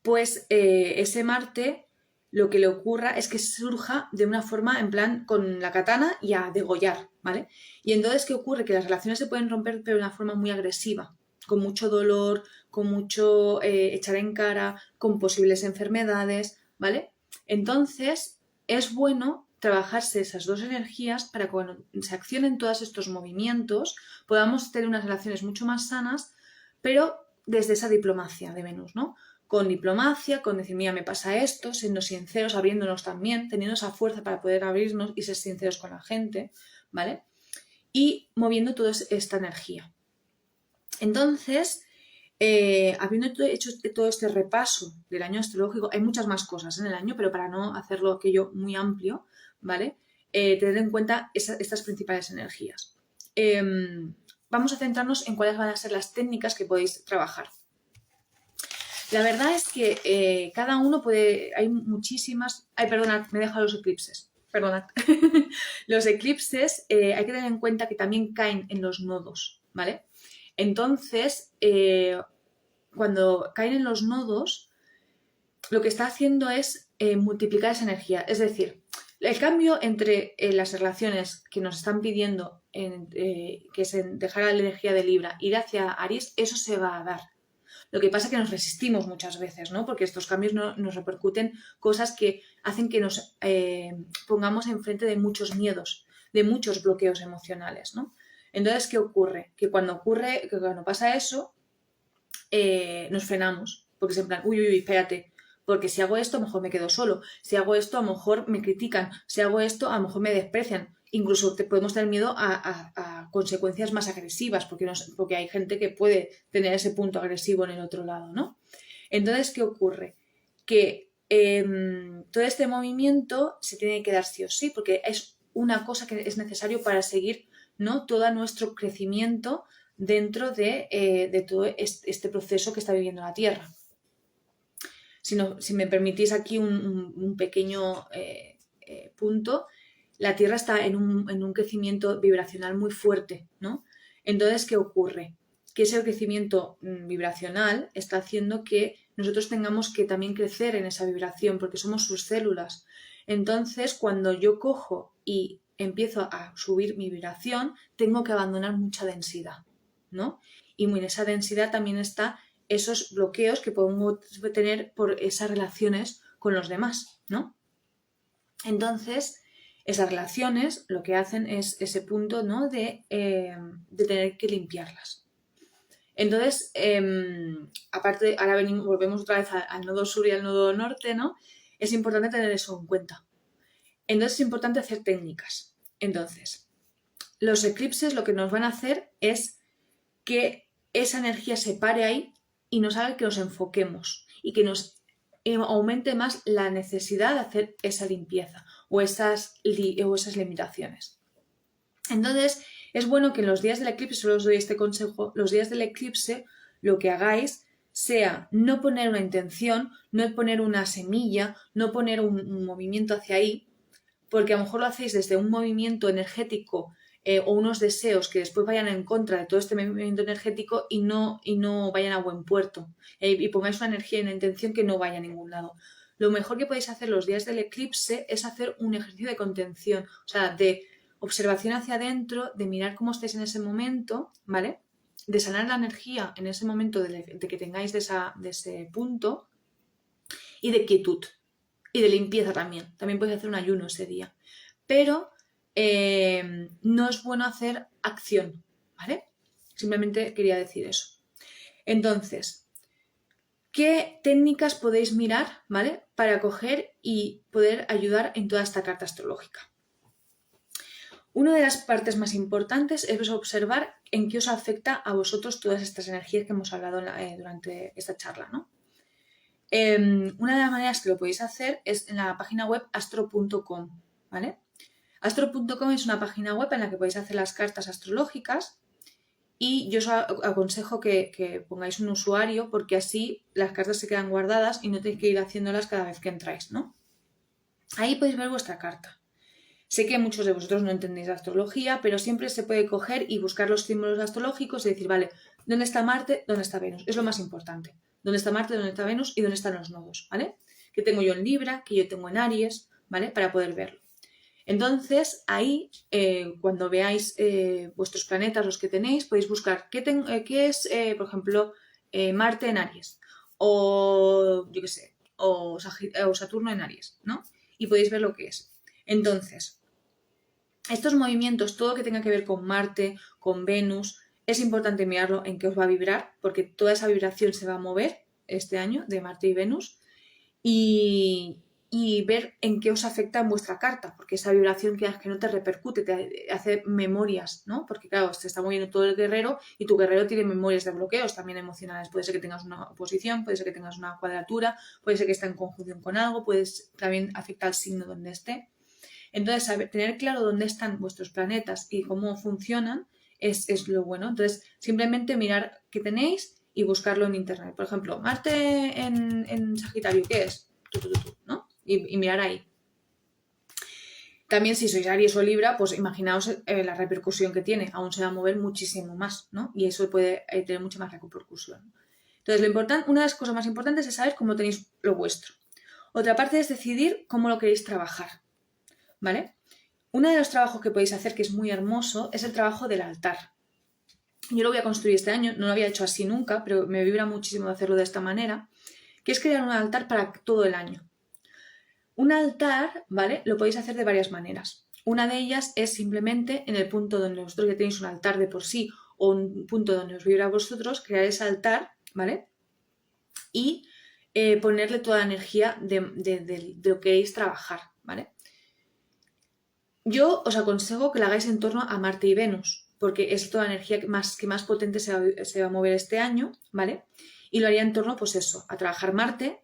Pues ese Marte lo que le ocurra es que surja de una forma en plan con la katana y a degollar, ¿vale? Y entonces, ¿qué ocurre? Que las relaciones se pueden romper pero de una forma muy agresiva, con mucho dolor, con mucho echar en cara, con posibles enfermedades, ¿vale? Entonces, es bueno trabajarse esas dos energías para que cuando se accionen todos estos movimientos podamos tener unas relaciones mucho más sanas, pero desde esa diplomacia de Venus, ¿no? Con diplomacia, con decir, mira, me pasa esto, siendo sinceros, abriéndonos también, teniendo esa fuerza para poder abrirnos y ser sinceros con la gente, ¿vale? Y moviendo toda esta energía. Entonces, habiendo hecho todo este repaso del año astrológico, hay muchas más cosas en el año, pero para no hacerlo aquello muy amplio, ¿vale? Tener en cuenta estas principales energías. Vamos a centrarnos en cuáles van a ser las técnicas que podéis trabajar. La verdad es que cada uno hay muchísimas... Ay, perdonad, me he dejado los eclipses. Perdonad. Los eclipses hay que tener en cuenta que también caen en los nodos, ¿vale? Entonces, cuando caen en los nodos, lo que está haciendo es multiplicar esa energía. Es decir, el cambio entre las relaciones que nos están pidiendo, que es dejar la energía de Libra, ir hacia Aries, eso se va a dar. Lo que pasa es que nos resistimos muchas veces, ¿no? Porque estos cambios nos repercuten cosas que hacen que nos pongamos enfrente de muchos miedos, de muchos bloqueos emocionales, ¿no? Entonces, ¿qué ocurre? Que cuando pasa eso, nos frenamos, porque es en plan, uy, espérate, Porque si hago esto, a lo mejor me quedo solo. Si hago esto, a lo mejor me critican. Si hago esto, a lo mejor me desprecian. Incluso podemos tener miedo a consecuencias más agresivas, porque hay gente que puede tener ese punto agresivo en el otro lado, ¿no? Entonces, ¿qué ocurre? Que todo este movimiento se tiene que dar sí o sí, porque es una cosa que es necesario para seguir, ¿no?, todo nuestro crecimiento dentro de todo este proceso que está viviendo la Tierra. Si me permitís aquí un pequeño punto, la Tierra está en un crecimiento vibracional muy fuerte, ¿no? Entonces, ¿qué ocurre? Que ese crecimiento vibracional está haciendo que nosotros tengamos que también crecer en esa vibración, porque somos sus células. Entonces, cuando yo cojo y empiezo a subir mi vibración, tengo que abandonar mucha densidad, ¿no? Y en esa densidad también está esos bloqueos que podemos tener por esas relaciones con los demás, ¿no? Entonces, esas relaciones lo que hacen es ese punto, ¿no?, de tener que limpiarlas. Entonces, aparte, ahora volvemos otra vez al nodo sur y al nodo norte, ¿no? Es importante tener eso en cuenta. Entonces, es importante hacer técnicas. Entonces, los eclipses lo que nos van a hacer es que esa energía se pare ahí y nos haga que nos enfoquemos y que nos aumente más la necesidad de hacer esa limpieza o esas limitaciones. Entonces, es bueno que en los días del eclipse, solo os doy este consejo, los días del eclipse lo que hagáis sea no poner una intención, no poner una semilla, no poner un movimiento hacia ahí, porque a lo mejor lo hacéis desde un movimiento energético o unos deseos que después vayan en contra de todo este movimiento energético y no vayan a buen puerto. Y pongáis una energía y una intención que no vaya a ningún lado. Lo mejor que podéis hacer los días del eclipse es hacer un ejercicio de contención, o sea, de observación hacia adentro, de mirar cómo estáis en ese momento, ¿vale? De sanar la energía en ese momento de que tengáis de ese punto y de quietud. Y de limpieza también. También podéis hacer un ayuno ese día. Pero no es bueno hacer acción, ¿vale? Simplemente quería decir eso. Entonces, ¿qué técnicas podéis mirar, ¿vale?, para coger y poder ayudar en toda esta carta astrológica? Una de las partes más importantes es observar en qué os afecta a vosotros todas estas energías que hemos hablado durante esta charla, ¿no? Una de las maneras que lo podéis hacer es en la página web astro.com, ¿vale? Astro.com es una página web en la que podéis hacer las cartas astrológicas y yo os aconsejo que pongáis un usuario porque así las cartas se quedan guardadas y no tenéis que ir haciéndolas cada vez que entráis, ¿no? Ahí podéis ver vuestra carta. Sé que muchos de vosotros no entendéis astrología, pero siempre se puede coger y buscar los símbolos astrológicos y decir, vale, ¿dónde está Marte? ¿Dónde está Venus? Es lo más importante. ¿Dónde está Marte? ¿Dónde está Venus? ¿Y dónde están los nodos? ¿Vale? Que tengo yo en Libra, que yo tengo en Aries, ¿vale? Para poder verlo. Entonces, ahí, cuando veáis vuestros planetas, los que tenéis, podéis buscar qué es, por ejemplo, Marte en Aries, o yo qué sé, o Saturno en Aries, ¿no? Y podéis ver lo que es. Entonces, estos movimientos, todo lo que tenga que ver con Marte, con Venus, es importante mirarlo en qué os va a vibrar, porque toda esa vibración se va a mover este año de Marte y Venus, y ver en qué os afecta en vuestra carta, porque esa vibración que no te repercute, te hace memorias, ¿no? Porque claro, se está moviendo todo el guerrero y tu guerrero tiene memorias de bloqueos también emocionales. Puede ser que tengas una oposición, puede ser que tengas una cuadratura, puede ser que esté en conjunción con algo, también afecta al signo donde esté. Entonces, tener claro dónde están vuestros planetas y cómo funcionan es lo bueno. Entonces, simplemente mirar qué tenéis y buscarlo en internet. Por ejemplo, Marte en Sagitario, ¿qué es? ¿No? Y mirar ahí. También si sois Aries o Libra, pues imaginaos la repercusión que tiene. Aún se va a mover muchísimo más, ¿no? Y eso puede tener mucha más repercusión. Entonces, una de las cosas más importantes es saber cómo tenéis lo vuestro. Otra parte es decidir cómo lo queréis trabajar, ¿vale? Uno de los trabajos que podéis hacer, que es muy hermoso, es el trabajo del altar. Yo lo voy a construir este año, no lo había hecho así nunca, pero me vibra muchísimo hacerlo de esta manera, que es crear un altar para todo el año. Un altar, ¿vale?, lo podéis hacer de varias maneras. Una de ellas es simplemente en el punto donde vosotros ya tenéis un altar de por sí o un punto donde os vibra a vosotros, crear ese altar, ¿vale? Y ponerle toda la energía de lo que queréis trabajar, ¿vale? Yo os aconsejo que la hagáis en torno a Marte y Venus, porque es toda la energía que más potente se va a mover este año, ¿vale? Y lo haría en torno, pues eso, a trabajar Marte,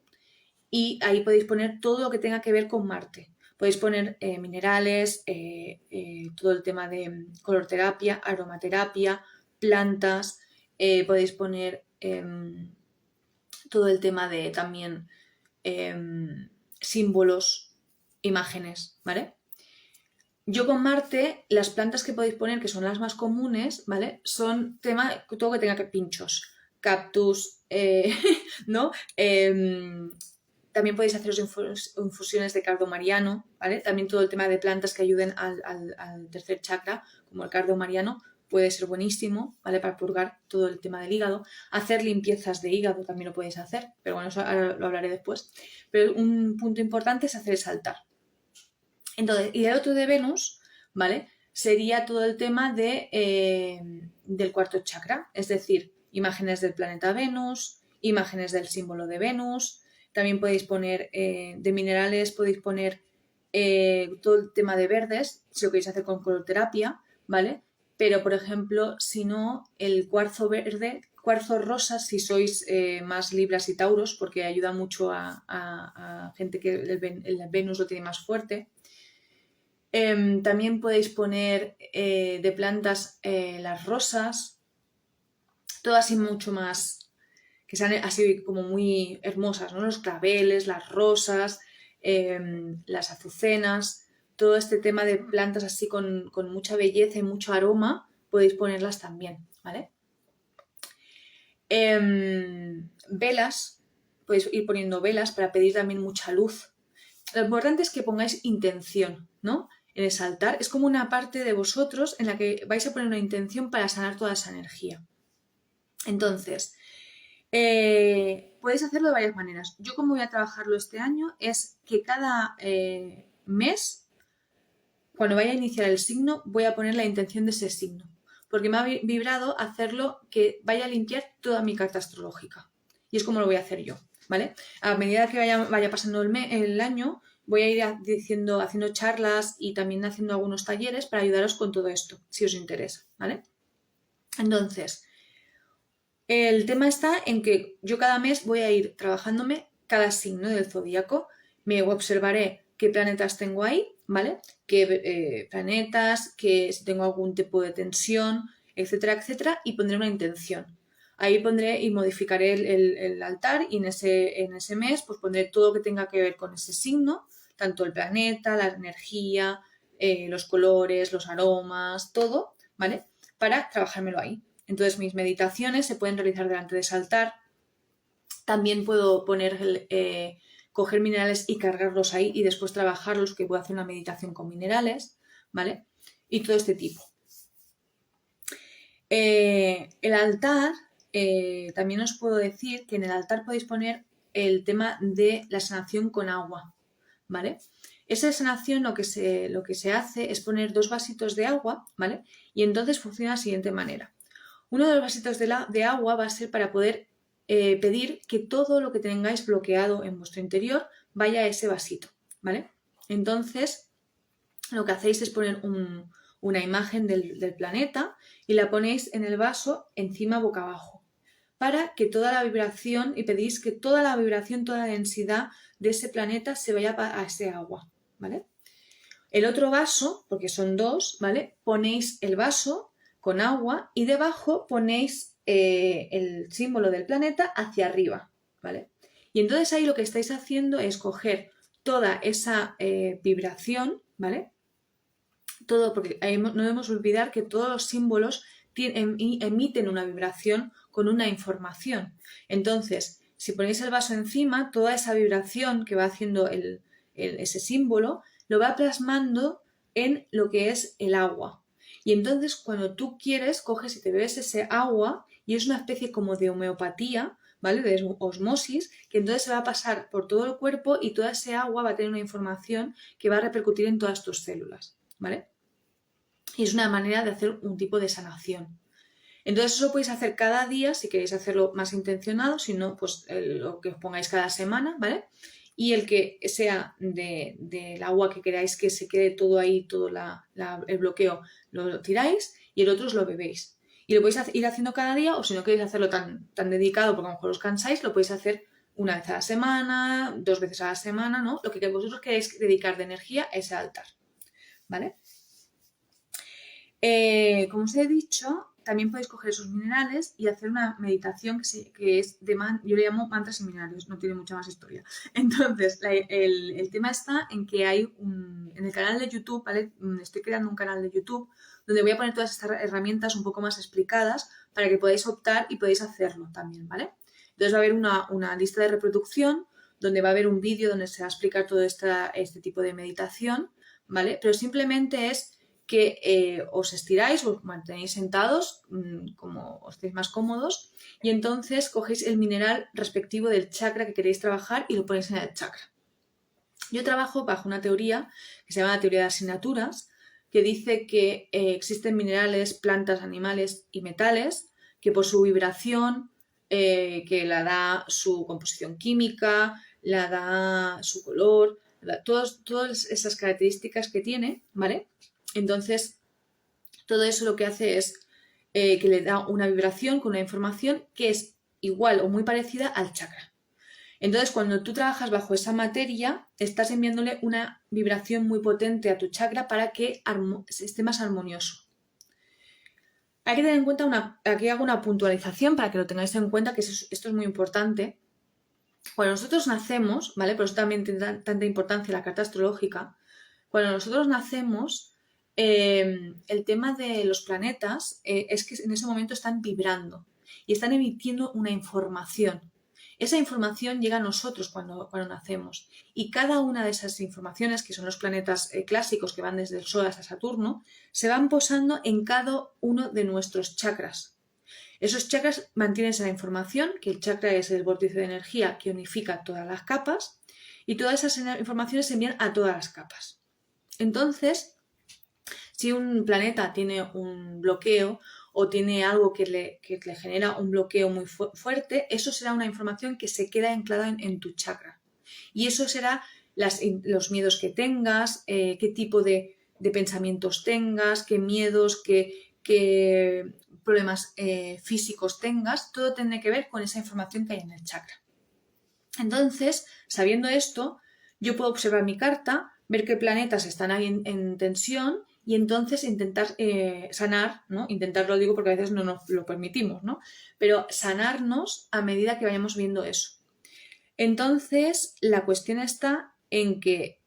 y ahí podéis poner todo lo que tenga que ver con Marte. Podéis poner minerales, todo el tema de colorterapia, aromaterapia, plantas, podéis poner todo el tema de también símbolos, imágenes, ¿vale? Yo con Marte, las plantas que podéis poner, que son las más comunes, ¿vale? Son todo que tenga que pinchos, cactus, ¿no? También podéis haceros infusiones de cardo mariano, ¿vale? También todo el tema de plantas que ayuden al tercer chakra, como el cardo mariano, puede ser buenísimo, ¿vale? Para purgar todo el tema del hígado. Hacer limpiezas de hígado también lo podéis hacer, pero bueno, eso ahora lo hablaré después. Pero un punto importante es hacer ese altar. Entonces, y el otro de Venus, ¿vale? Sería todo el tema del cuarto chakra, es decir, imágenes del planeta Venus, imágenes del símbolo de Venus. También podéis poner de minerales, podéis poner todo el tema de verdes, si lo queréis hacer con coloroterapia, ¿vale? Pero, por ejemplo, si no, el cuarzo verde, cuarzo rosa, si sois más Libras y Tauros, porque ayuda mucho a gente que el Venus lo tiene más fuerte. También podéis poner de plantas las rosas, todas así mucho más, que sean así como muy hermosas, ¿no? Los claveles, las rosas, las azucenas, todo este tema de plantas así con mucha belleza y mucho aroma, podéis ponerlas también, ¿vale? Velas, podéis ir poniendo velas para pedir también mucha luz. Lo importante es que pongáis intención, ¿no? En ese altar. Es como una parte de vosotros en la que vais a poner una intención para sanar toda esa energía. Entonces, podéis hacerlo de varias maneras. Yo como voy a trabajarlo este año es que cada mes, cuando vaya a iniciar el signo, voy a poner la intención de ese signo. Porque me ha vibrado hacerlo que vaya a limpiar toda mi carta astrológica. Y es como lo voy a hacer yo, ¿vale? A medida que vaya pasando el año, voy a ir haciendo charlas y también haciendo algunos talleres para ayudaros con todo esto, si os interesa, ¿vale? Entonces, el tema está en que yo cada mes voy a ir trabajándome cada signo del zodíaco, me observaré qué planetas tengo ahí, ¿vale? Qué planetas, que si tengo algún tipo de tensión, etcétera, etcétera, y pondré una intención. Ahí pondré y modificaré el altar y en ese mes pues pondré todo lo que tenga que ver con ese signo, tanto el planeta, la energía, los colores, los aromas, todo, ¿vale? Para trabajármelo ahí. Entonces mis meditaciones se pueden realizar delante de ese altar. También puedo coger minerales y cargarlos ahí y después trabajarlos, que puedo hacer una meditación con minerales, ¿vale? Y todo este tipo. El altar, también os puedo decir que en el altar podéis poner el tema de la sanación con agua, ¿vale? Esa sanación lo que se hace es poner 2 vasitos de agua, ¿vale? Y entonces funciona de la siguiente manera. Uno de los vasitos de agua va a ser para poder pedir que todo lo que tengáis bloqueado en vuestro interior vaya a ese vasito, ¿vale? Entonces, lo que hacéis es poner una imagen del planeta y la ponéis en el vaso encima boca abajo, para que toda la vibración, y pedís que toda la vibración, toda la densidad de ese planeta se vaya a ese agua, ¿vale? El otro vaso, porque son 2, ¿vale? Ponéis el vaso con agua y debajo ponéis el símbolo del planeta hacia arriba, ¿vale? Y entonces ahí lo que estáis haciendo es coger toda esa vibración, ¿vale? Todo, porque no debemos olvidar que todos los símbolos emiten una vibración con una información. Entonces, si ponéis el vaso encima, toda esa vibración que va haciendo ese símbolo lo va plasmando en lo que es el agua. Y entonces cuando tú quieres, coges y te bebes ese agua y es una especie como de homeopatía, ¿vale? De osmosis, que entonces se va a pasar por todo el cuerpo y toda ese agua va a tener una información que va a repercutir en todas tus células, ¿vale? Y es una manera de hacer un tipo de sanación. Entonces eso lo podéis hacer cada día si queréis hacerlo más intencionado, si no, pues lo que os pongáis cada semana, ¿vale? Y el que sea del agua que queráis que se quede todo ahí, todo el bloqueo, lo tiráis y el otro os lo bebéis. Y lo podéis ir haciendo cada día, o si no queréis hacerlo tan dedicado porque a lo mejor os cansáis, lo podéis hacer una vez a la semana, 2 veces a la semana, ¿no? Lo que vosotros queráis dedicar de energía a ese altar, ¿vale? Como os he dicho, también podéis coger esos minerales y hacer una meditación que es yo le llamo mantras y minerales, no tiene mucha más historia. Entonces, el tema está en que hay en el canal de YouTube, ¿vale? Estoy creando un canal de YouTube donde voy a poner todas estas herramientas un poco más explicadas para que podáis optar y podáis hacerlo también, ¿vale? Entonces va a haber una lista de reproducción donde va a haber un vídeo donde se va a explicar todo este tipo de meditación, ¿vale? Pero simplemente es que os estiráis, os mantenéis sentados como os estéis más cómodos y entonces cogéis el mineral respectivo del chakra que queréis trabajar y lo ponéis en el chakra. Yo trabajo bajo una teoría que se llama la teoría de asignaturas, que dice que existen minerales, plantas, animales y metales que por su vibración, que la da su composición química, la da su color, todas esas características que tiene, ¿vale? Entonces, todo eso lo que hace es que le da una vibración con una información que es igual o muy parecida al chakra. Entonces, cuando tú trabajas bajo esa materia, estás enviándole una vibración muy potente a tu chakra para que esté más armonioso. Hay que tener en cuenta, aquí hago una puntualización para que lo tengáis en cuenta, que esto es muy importante. Cuando nosotros nacemos, ¿vale? Por eso también tiene tanta importancia la carta astrológica. Cuando nosotros nacemos, el tema de los planetas es que en ese momento están vibrando y están emitiendo una información. Esa información llega a nosotros cuando nacemos y cada una de esas informaciones, que son los planetas clásicos que van desde el Sol hasta Saturno, se van posando en cada uno de nuestros chakras. Esos chakras mantienen esa información, que el chakra es el vórtice de energía que unifica todas las capas y todas esas informaciones se envían a todas las capas. Entonces, si un planeta tiene un bloqueo o tiene algo que le genera un bloqueo muy fuerte, eso será una información que se queda anclada en tu chakra. Y eso será los miedos que tengas, qué tipo de pensamientos tengas, qué miedos, qué problemas físicos tengas, todo tiene que ver con esa información que hay en el chakra. Entonces, sabiendo esto, yo puedo observar mi carta, ver qué planetas están ahí en tensión y entonces intentar sanar, ¿no? Intentarlo digo porque a veces no nos lo permitimos, ¿no? Pero sanarnos a medida que vayamos viendo eso. Entonces, la cuestión está en que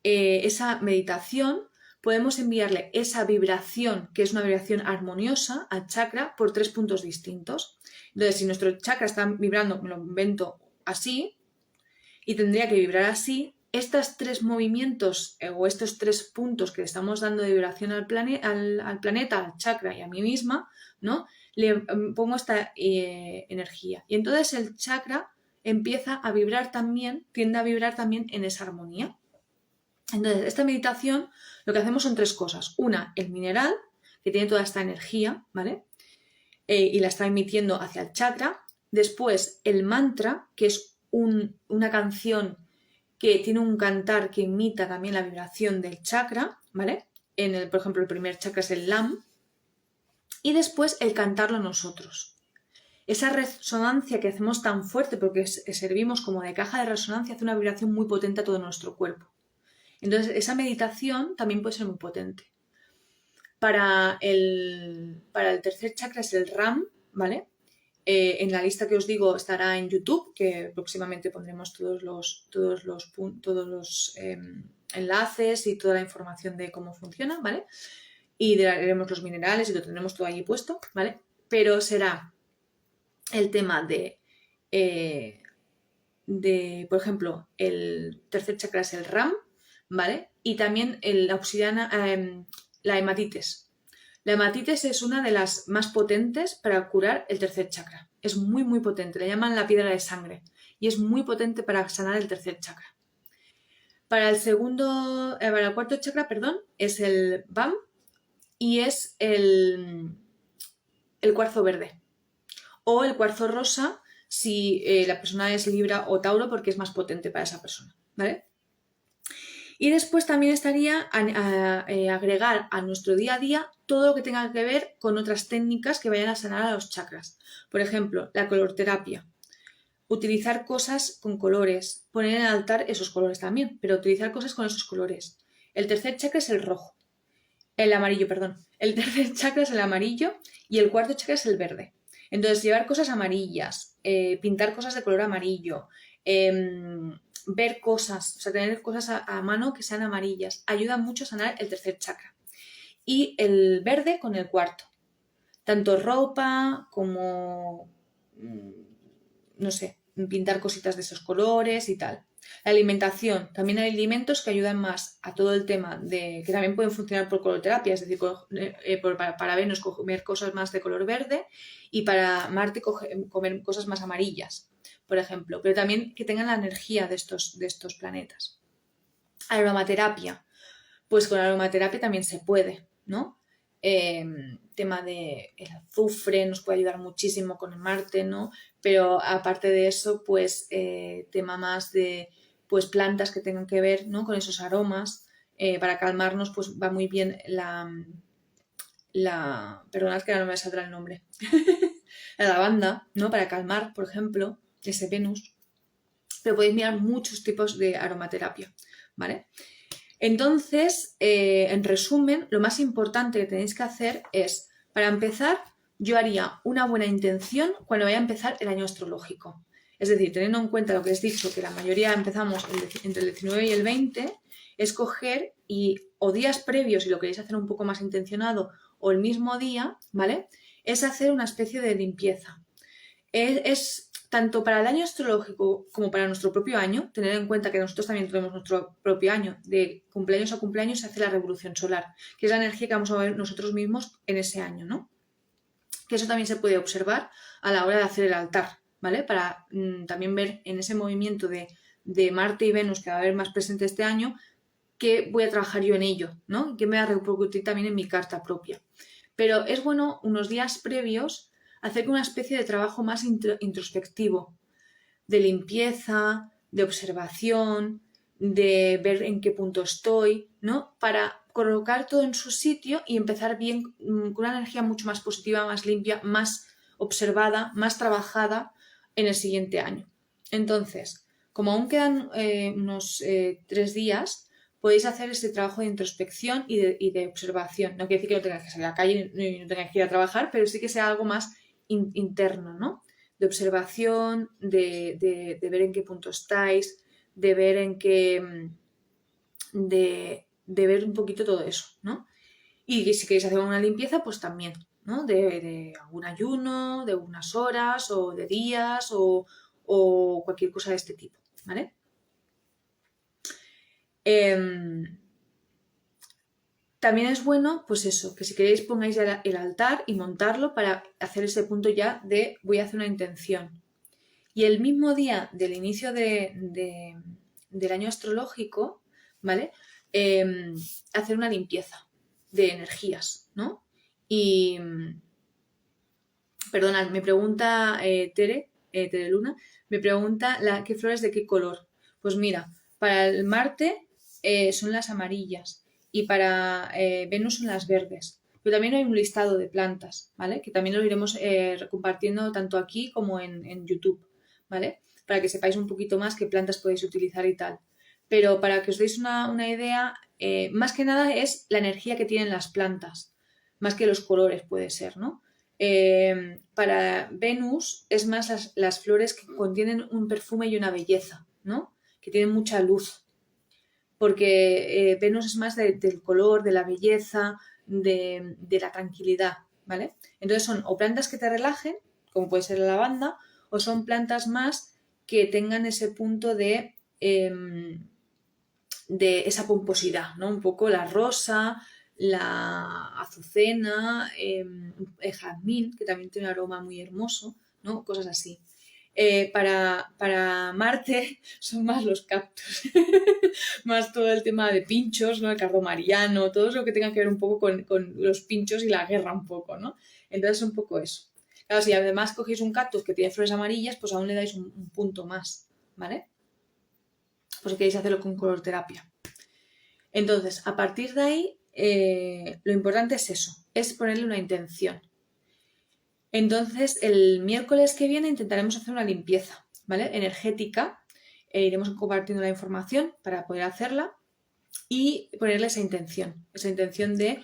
esa meditación podemos enviarle esa vibración, que es una vibración armoniosa, al chakra por 3 puntos distintos. Entonces, si nuestro chakra está vibrando, me lo invento así, y tendría que vibrar así, estos 3 movimientos o estos 3 puntos que le estamos dando de vibración al planeta, al chakra y a mí misma, ¿no? Le pongo esta energía. Y entonces el chakra empieza a vibrar también, tiende a vibrar también en esa armonía. Entonces, esta meditación lo que hacemos son 3 cosas. Una, el mineral, que tiene toda esta energía, ¿vale? Y la está emitiendo hacia el chakra. Después, el mantra, que es una canción que tiene un cantar que imita también la vibración del chakra, ¿vale? Por ejemplo, el primer chakra es el LAM. Y después el cantarlo nosotros. Esa resonancia que hacemos tan fuerte porque servimos como de caja de resonancia hace una vibración muy potente a todo nuestro cuerpo. Entonces, esa meditación también puede ser muy potente. Para el tercer chakra es el RAM, ¿vale? En la lista que os digo estará en YouTube, que próximamente pondremos todos los enlaces y toda la información de cómo funciona, ¿vale? Y haremos los minerales y lo tendremos todo ahí puesto, ¿vale? Pero será el tema de por ejemplo, el tercer chakra es el RAM, ¿vale? Y también la obsidiana, la hematitis. La hematitis es una de las más potentes para curar el tercer chakra. Es muy, muy potente. Le llaman la piedra de sangre. Y es muy potente para sanar el tercer chakra. Para el cuarto chakra, perdón, es el BAM. Y es el cuarzo verde. O el cuarzo rosa si la persona es Libra o Tauro, porque es más potente para esa persona, ¿vale? Y después también estaría agregar a nuestro día a día todo lo que tenga que ver con otras técnicas que vayan a sanar a los chakras. Por ejemplo, la colorterapia. Utilizar cosas con colores, poner en el altar esos colores también, pero utilizar cosas con esos colores. El tercer chakra es el rojo. El amarillo, perdón. El tercer chakra es el amarillo y el cuarto chakra es el verde. Entonces, llevar cosas amarillas, pintar cosas de color amarillo, ver cosas, o sea, tener cosas a mano que sean amarillas, ayuda mucho a sanar el tercer chakra. Y el verde con el cuarto. Tanto ropa como, no sé, pintar cositas de esos colores y tal. La alimentación. También hay alimentos que ayudan más a todo el tema de que también pueden funcionar por coloroterapia, es decir, para Venus comer cosas más de color verde y para Marte comer cosas más amarillas, por ejemplo, pero también que tengan la energía de estos planetas. Aromaterapia. Pues con aromaterapia también se puede, ¿no? Tema de el azufre nos puede ayudar muchísimo con el Marte, ¿no? Pero aparte de eso, pues tema más de pues plantas que tengan que ver, ¿no? Con esos aromas. Para calmarnos, pues va muy bien perdonad que ahora no me saldrá el nombre. La lavanda, ¿no? Para calmar, por ejemplo, ese Venus. Pero podéis mirar muchos tipos de aromaterapia, ¿vale? Entonces, en resumen, lo más importante que tenéis que hacer es, para empezar, yo haría una buena intención cuando vaya a empezar el año astrológico. Es decir, teniendo en cuenta lo que os he dicho, que la mayoría empezamos entre el 19 y el 20, escoger o días previos, si lo queréis hacer un poco más intencionado, o el mismo día, ¿vale? Es hacer una especie de limpieza. Es tanto para el año astrológico como para nuestro propio año, tener en cuenta que nosotros también tenemos nuestro propio año, de cumpleaños a cumpleaños se hace la revolución solar, que es la energía que vamos a ver nosotros mismos en ese año, ¿no? Que eso también se puede observar a la hora de hacer el altar, ¿vale? Para también ver en ese movimiento de Marte y Venus que va a haber más presente este año, qué voy a trabajar yo en ello, ¿no? Y qué me va a repercutir también en mi carta propia. Pero es bueno unos días previos hacer una especie de trabajo más introspectivo, de limpieza, de observación, de ver en qué punto estoy, ¿no? Para colocar todo en su sitio y empezar bien, con una energía mucho más positiva, más limpia, más observada, más trabajada en el siguiente año. Entonces, como aún quedan unos 3 días, podéis hacer ese trabajo de introspección y de observación. No quiere decir que no tengáis que salir a la calle y no tengáis que ir a trabajar, pero sí que sea algo más interno, ¿no? De observación, de ver en qué punto estáis, de ver en qué. De ver un poquito todo eso, ¿no? Y si queréis hacer una limpieza, pues también, ¿no? De algún ayuno, de unas horas, o de días, o cualquier cosa de este tipo, ¿vale? También es bueno, pues eso, que si queréis pongáis ya el altar y montarlo para hacer ese punto ya de voy a hacer una intención. Y el mismo día del inicio del año astrológico, ¿vale? Hacer una limpieza de energías, ¿no? Y, perdonad, me pregunta Tere Luna, me pregunta qué flores de qué color. Pues mira, para el Marte son las amarillas y para Venus son las verdes. Pero también hay un listado de plantas, ¿vale? Que también lo iremos compartiendo tanto aquí como en YouTube, ¿vale? Para que sepáis un poquito más qué plantas podéis utilizar y tal. Pero para que os deis una idea, más que nada es la energía que tienen las plantas, más que los colores puede ser, ¿no? Para Venus es más las flores que contienen un perfume y una belleza, ¿no? Que tienen mucha luz. Porque Venus es más del color, de la belleza, de la tranquilidad, ¿vale? Entonces son o plantas que te relajen, como puede ser la lavanda, o son plantas más que tengan ese punto de esa pomposidad, ¿no? Un poco la rosa, la azucena, el jazmín, que también tiene un aroma muy hermoso, ¿no? Cosas así. Para Marte son más los cactus, más todo el tema de pinchos, ¿no? El cardo mariano, todo lo que tenga que ver un poco con los pinchos y la guerra un poco, ¿no? Entonces es un poco eso. Claro, si además cogéis un cactus que tiene flores amarillas, pues aún le dais un punto más, ¿vale? Pues si queréis hacerlo con color terapia. Entonces, a partir de ahí, lo importante es eso, es ponerle una intención. Entonces, el miércoles que viene intentaremos hacer una limpieza, ¿vale? Energética. Iremos compartiendo la información para poder hacerla y ponerle esa intención de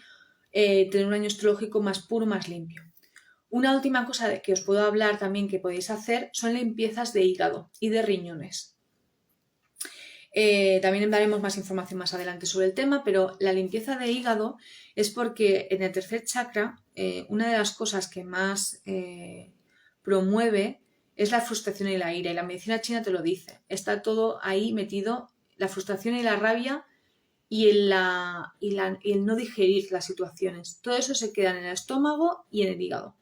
tener un año astrológico más puro, más limpio. Una última cosa que os puedo hablar también que podéis hacer son limpiezas de hígado y de riñones. También daremos más información más adelante sobre el tema, pero la limpieza de hígado es porque en el tercer chakra una de las cosas que más promueve es la frustración y la ira, y la medicina china te lo dice. Está todo ahí metido, la frustración y la rabia y el no digerir las situaciones. Todo eso se queda en el estómago y en el hígado.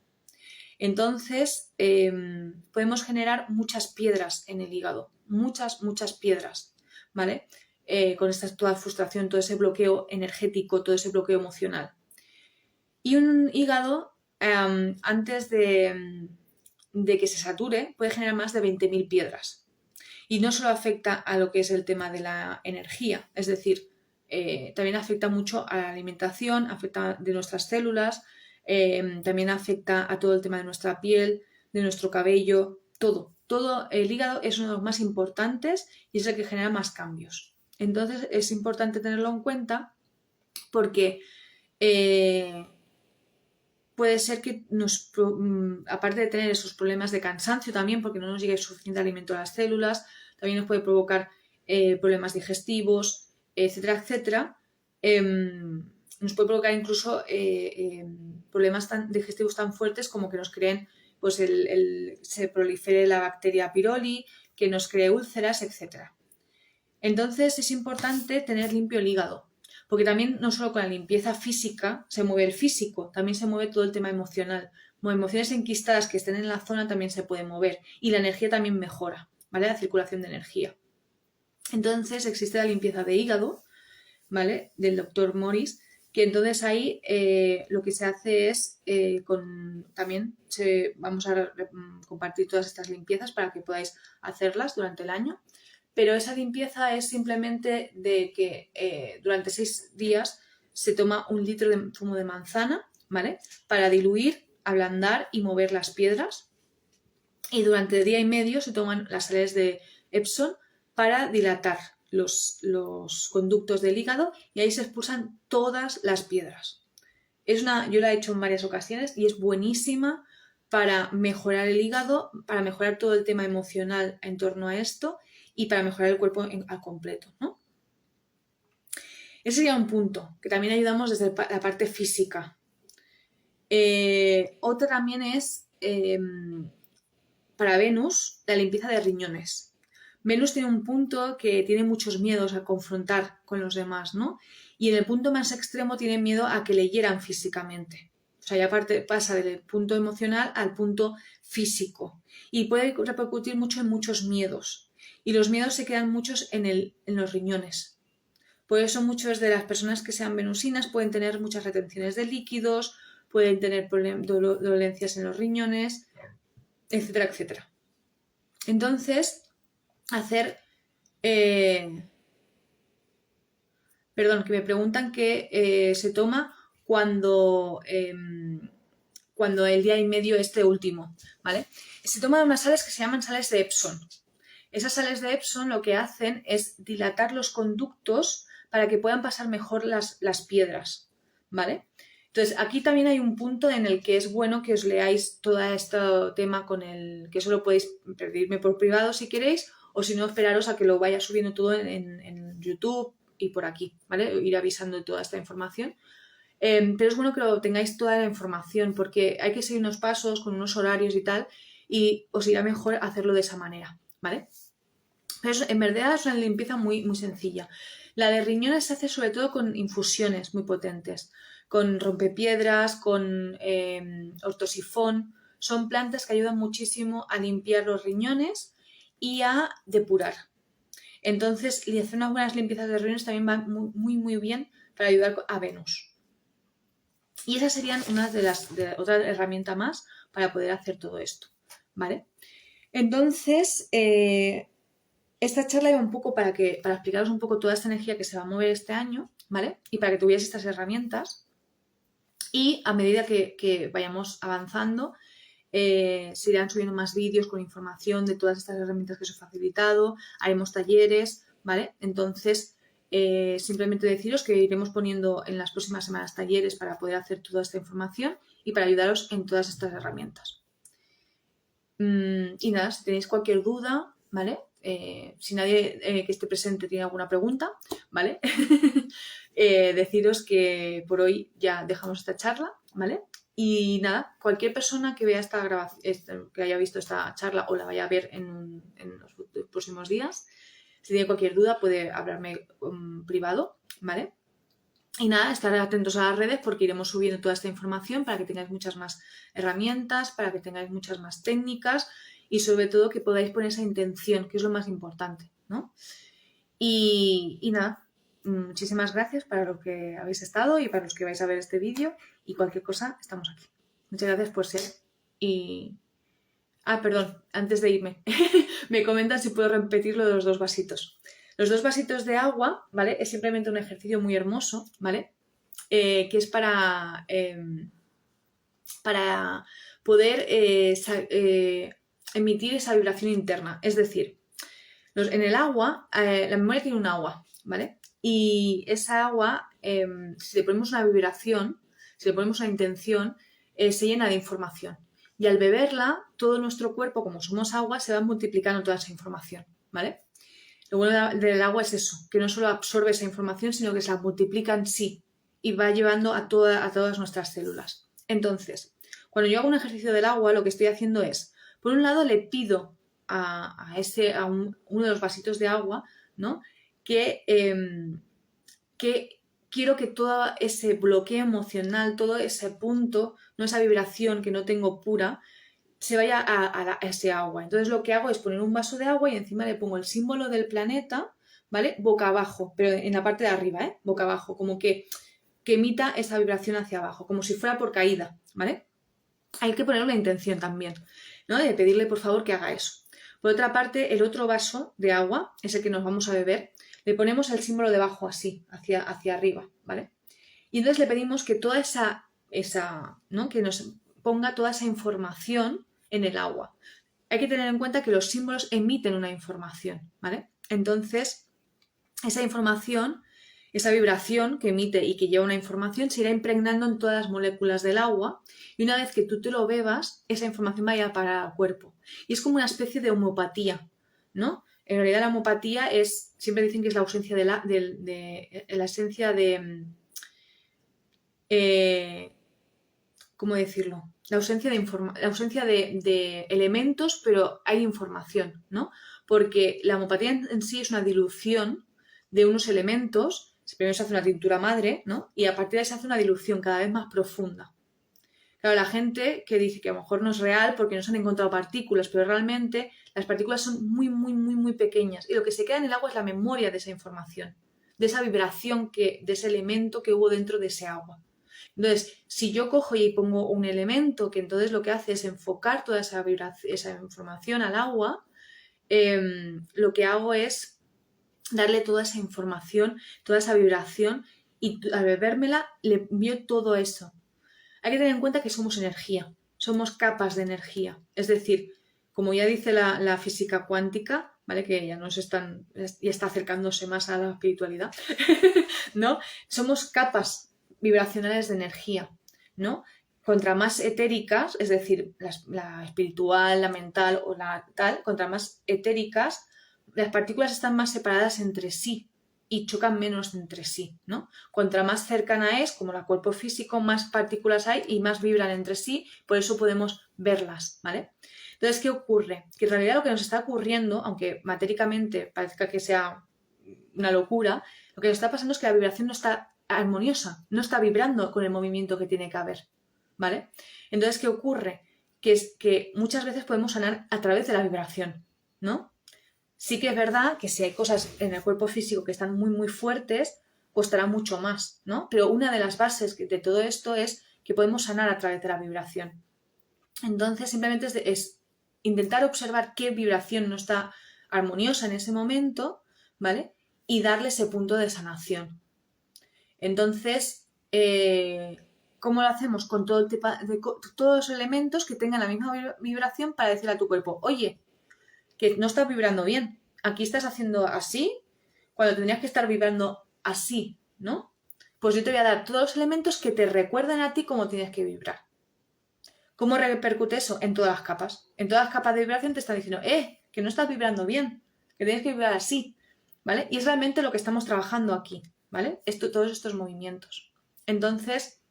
Entonces, podemos generar muchas piedras en el hígado, muchas piedras, ¿vale? Con toda frustración, todo ese bloqueo energético, todo ese bloqueo emocional. Y un hígado, antes de que se sature, puede generar más de 20.000 piedras. Y no solo afecta a lo que es el tema de la energía, es decir, también afecta mucho a la alimentación, afecta de nuestras células, también afecta a todo el tema de nuestra piel, de nuestro cabello, todo. Todo el hígado es uno de los más importantes y es el que genera más cambios. Entonces es importante tenerlo en cuenta porque puede ser que aparte de tener esos problemas de cansancio también, porque no nos llegue suficiente alimento a las células, también nos puede provocar problemas digestivos, etcétera, etcétera. Nos puede provocar incluso problemas digestivos tan fuertes como que nos creen, pues se prolifere la bacteria pylori, que nos cree úlceras, etcétera. Entonces es importante tener limpio el hígado, porque también no solo con la limpieza física se mueve el físico, también se mueve todo el tema emocional. Emociones enquistadas que estén en la zona también se pueden mover y la energía también mejora, ¿vale? La circulación de energía. Entonces existe la limpieza de hígado, ¿vale? Del doctor Morris, que entonces ahí lo que se hace es también vamos a compartir todas estas limpiezas para que podáis hacerlas durante el año. Pero esa limpieza es simplemente de que durante 6 días se toma 1 litro de zumo de manzana, ¿vale? Para diluir, ablandar y mover las piedras. Y durante día y medio se toman las sales de Epsom para dilatar los conductos del hígado y ahí se expulsan todas las piedras. Yo la he hecho en varias ocasiones y es buenísima para mejorar el hígado, para mejorar todo el tema emocional en torno a esto y para mejorar el cuerpo al completo, ¿no? Ese sería un punto, que también ayudamos desde la parte física. Otra también es para Venus, la limpieza de riñones. Venus tiene un punto que tiene muchos miedos a confrontar con los demás, ¿no? Y en el punto más extremo tiene miedo a que le hieran físicamente. O sea, ya pasa del punto emocional al punto físico. Y puede repercutir mucho en muchos miedos. Y los miedos se quedan muchos en los riñones. Por eso muchas de las personas que sean venusinas pueden tener muchas retenciones de líquidos, pueden tener dolencias en los riñones, etcétera, etcétera. Entonces, que me preguntan qué se toma cuando el día y medio último, ¿vale? Se toman unas sales que se llaman sales de Epsom. Esas sales de Epsom lo que hacen es dilatar los conductos para que puedan pasar mejor las piedras, ¿vale? Entonces, aquí también hay un punto en el que es bueno que os leáis todo este tema que eso lo podéis pedirme por privado si queréis, o si no, esperaros a que lo vaya subiendo todo en YouTube y por aquí, ¿vale? Ir avisando de toda esta información. Pero es bueno que lo tengáis toda la información porque hay que seguir unos pasos con unos horarios y tal y os irá mejor hacerlo de esa manera, ¿vale? Pero en verdad es una limpieza muy, muy sencilla. La de riñones se hace sobre todo con infusiones muy potentes, con rompepiedras, con ortosifón. Son plantas que ayudan muchísimo a limpiar los riñones y a depurar. Entonces, hacer unas buenas limpiezas de riñones también va muy, muy bien para ayudar a Venus. Y esas serían otra herramienta más para poder hacer todo esto, ¿vale? Entonces, esta charla iba un poco para explicaros un poco toda esta energía que se va a mover este año, ¿vale? Y para que tuvierais estas herramientas. Y a medida que vayamos avanzando, se irán subiendo más vídeos con información de todas estas herramientas que os he facilitado, haremos talleres, ¿vale? Entonces, simplemente deciros que iremos poniendo en las próximas semanas talleres para poder hacer toda esta información y para ayudaros en todas estas herramientas. Y nada, si tenéis cualquier duda, ¿vale? Si nadie que esté presente tiene alguna pregunta, ¿vale? Deciros que por hoy ya dejamos esta charla, ¿vale? Y nada, cualquier persona que vea esta grabación, que haya visto esta charla o la vaya a ver en los próximos días, si tiene cualquier duda puede hablarme privado, ¿vale? Y nada, estar atentos a las redes porque iremos subiendo toda esta información para que tengáis muchas más herramientas, para que tengáis muchas más técnicas y sobre todo que podáis poner esa intención, que es lo más importante, ¿no? Y nada, muchísimas gracias para los que habéis estado y para los que vais a ver este vídeo y cualquier cosa, estamos aquí. Muchas gracias por ser y... Ah, perdón, antes de irme, me comentan si puedo repetir lo de los 2 vasitos. Los 2 vasitos de agua, ¿vale? Es simplemente un ejercicio muy hermoso, ¿vale? Que es para poder emitir esa vibración interna. Es decir, en el agua, la memoria tiene un agua, ¿vale? Y esa agua, si le ponemos una vibración, si le ponemos una intención, se llena de información. Y al beberla, todo nuestro cuerpo, como somos agua, se va multiplicando toda esa información, ¿vale? Lo bueno del agua es eso, que no solo absorbe esa información, sino que se la multiplica en sí y va llevando a todas nuestras células. Entonces, cuando yo hago un ejercicio del agua, lo que estoy haciendo es, por un lado, le pido a uno de los vasitos de agua, ¿no? Que quiero que todo ese bloqueo emocional, todo ese punto, ¿no? Esa vibración que no tengo pura, se vaya a ese agua. Entonces lo que hago es poner un vaso de agua y encima le pongo el símbolo del planeta, ¿vale? Boca abajo, pero en la parte de arriba, ¿eh? Boca abajo, como que emita esa vibración hacia abajo, como si fuera por caída, ¿vale? Hay que poner una intención también, ¿no? De pedirle por favor que haga eso. Por otra parte, el otro vaso de agua, ese que nos vamos a beber, le ponemos el símbolo debajo así, hacia arriba, ¿vale? Y entonces le pedimos que toda esa ¿no? Que nos ponga toda esa información en el agua. Hay que tener en cuenta que los símbolos emiten una información, ¿vale? Entonces, esa información, esa vibración que emite y que lleva una información se irá impregnando en todas las moléculas del agua y una vez que tú te lo bebas, esa información va a ir a parar al cuerpo. Y es como una especie de homeopatía, ¿no? En realidad la homeopatía siempre dicen que es la ausencia la esencia de... ¿cómo decirlo? La ausencia de elementos, pero hay información, ¿no? Porque la homeopatía en sí es una dilución de unos elementos, primero se hace una tintura madre, ¿no? Y a partir de ahí se hace una dilución cada vez más profunda. Claro, la gente que dice que a lo mejor no es real porque no se han encontrado partículas, pero realmente las partículas son muy, muy, muy, muy pequeñas y lo que se queda en el agua es la memoria de esa información, de esa vibración, de ese elemento que hubo dentro de ese agua. Entonces, si yo cojo y pongo un elemento que entonces lo que hace es enfocar toda esa información al agua, lo que hago es darle toda esa información, toda esa vibración y al bebérmela le envío todo eso. Hay que tener en cuenta que somos energía, somos capas de energía. Es decir, como ya dice la física cuántica, ¿vale? Que ya está acercándose más a la espiritualidad, ¿no? Somos capas vibracionales de energía, ¿no? Contra más etéricas, es decir, la espiritual, la mental o la tal, contra más etéricas, las partículas están más separadas entre sí y chocan menos entre sí, ¿no? Contra más cercana es, como el cuerpo físico, más partículas hay y más vibran entre sí, por eso podemos verlas, ¿vale? Entonces, ¿qué ocurre? Que en realidad lo que nos está ocurriendo, aunque matéricamente parezca que sea una locura, lo que nos está pasando es que la vibración no está armoniosa, no está vibrando con el movimiento que tiene que haber, ¿vale? Entonces, ¿qué ocurre? Que es que muchas veces podemos sanar a través de la vibración, ¿no? Sí que es verdad que si hay cosas en el cuerpo físico que están muy, muy fuertes, costará mucho más, ¿no? Pero una de las bases de todo esto es que podemos sanar a través de la vibración. Entonces simplemente es intentar observar qué vibración no está armoniosa en ese momento, ¿vale? Y darle ese punto de sanación. Entonces, ¿cómo lo hacemos? Con todo todos los elementos que tengan la misma vibración para decir a tu cuerpo, oye, que no estás vibrando bien. Aquí estás haciendo así cuando tendrías que estar vibrando así, ¿no? Pues yo te voy a dar todos los elementos que te recuerdan a ti cómo tienes que vibrar. ¿Cómo repercute eso? En todas las capas. En todas las capas de vibración te están diciendo, que no estás vibrando bien, que tienes que vibrar así, ¿vale? Y es realmente lo que estamos trabajando aquí, ¿vale? Todos estos movimientos. Entonces,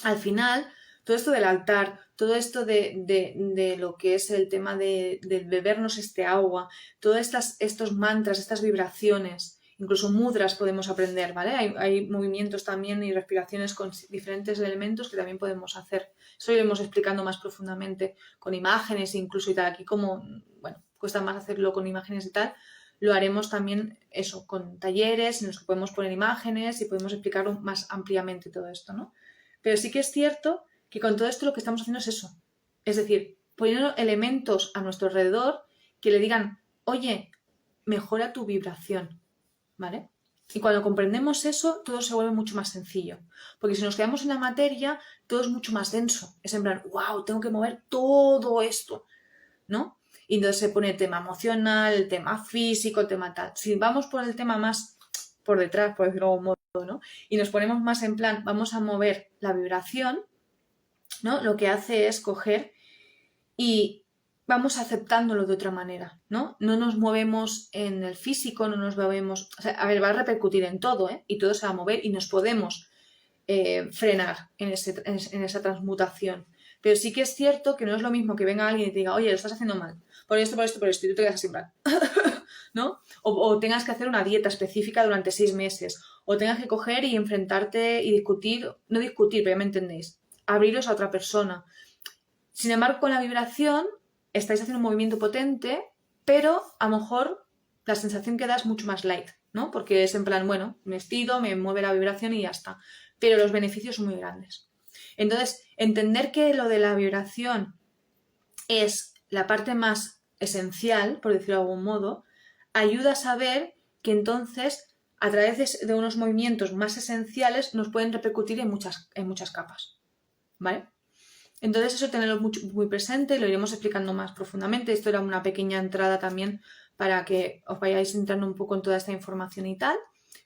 al final, todo esto del altar, todo esto de lo que es el tema de bebernos este agua, todos estos mantras, estas vibraciones, incluso mudras podemos aprender, ¿vale? Hay movimientos también y respiraciones con diferentes elementos que también podemos hacer. Eso lo iremos explicando más profundamente con imágenes incluso y tal. Aquí como, bueno, cuesta más hacerlo con imágenes y tal, lo haremos también eso, con talleres en los que podemos poner imágenes y podemos explicar más ampliamente todo esto, ¿no? Pero sí que es cierto que con todo esto lo que estamos haciendo es eso. Es decir, poniendo elementos a nuestro alrededor que le digan, oye, mejora tu vibración, ¿vale? Y cuando comprendemos eso, todo se vuelve mucho más sencillo. Porque si nos quedamos en la materia, todo es mucho más denso. Es en plan, wow, tengo que mover todo esto, ¿no? Y entonces se pone el tema emocional, el tema físico, el tema tal. Si vamos por el tema más por detrás, por decirlo de algún modo, ¿no? Y nos ponemos más en plan, vamos a mover la vibración, ¿no? Lo que hace es coger y vamos aceptándolo de otra manera, ¿no? No nos movemos en el físico, no nos movemos... O sea, a ver, va a repercutir en todo, ¿eh? Y todo se va a mover y nos podemos frenar en esa transmutación. Pero sí que es cierto que no es lo mismo que venga alguien y te diga, oye, lo estás haciendo mal, por esto, por esto, por esto, y tú te quedas así mal, ¿no? O tengas que hacer una dieta específica durante 6 meses, o tengas que coger y enfrentarte y discutir, no discutir, pero ya me entendéis, abriros a otra persona. Sin embargo, con la vibración estáis haciendo un movimiento potente, pero a lo mejor la sensación que da es mucho más light, ¿no? Porque es en plan, bueno, me estiro, me mueve la vibración y ya está. Pero los beneficios son muy grandes. Entonces, entender que lo de la vibración es la parte más esencial, por decirlo de algún modo, ayuda a saber que entonces, a través de unos movimientos más esenciales, nos pueden repercutir en muchas capas, ¿vale? Entonces eso tenerlo muy presente, lo iremos explicando más profundamente. Esto era una pequeña entrada también para que os vayáis entrando un poco en toda esta información y tal.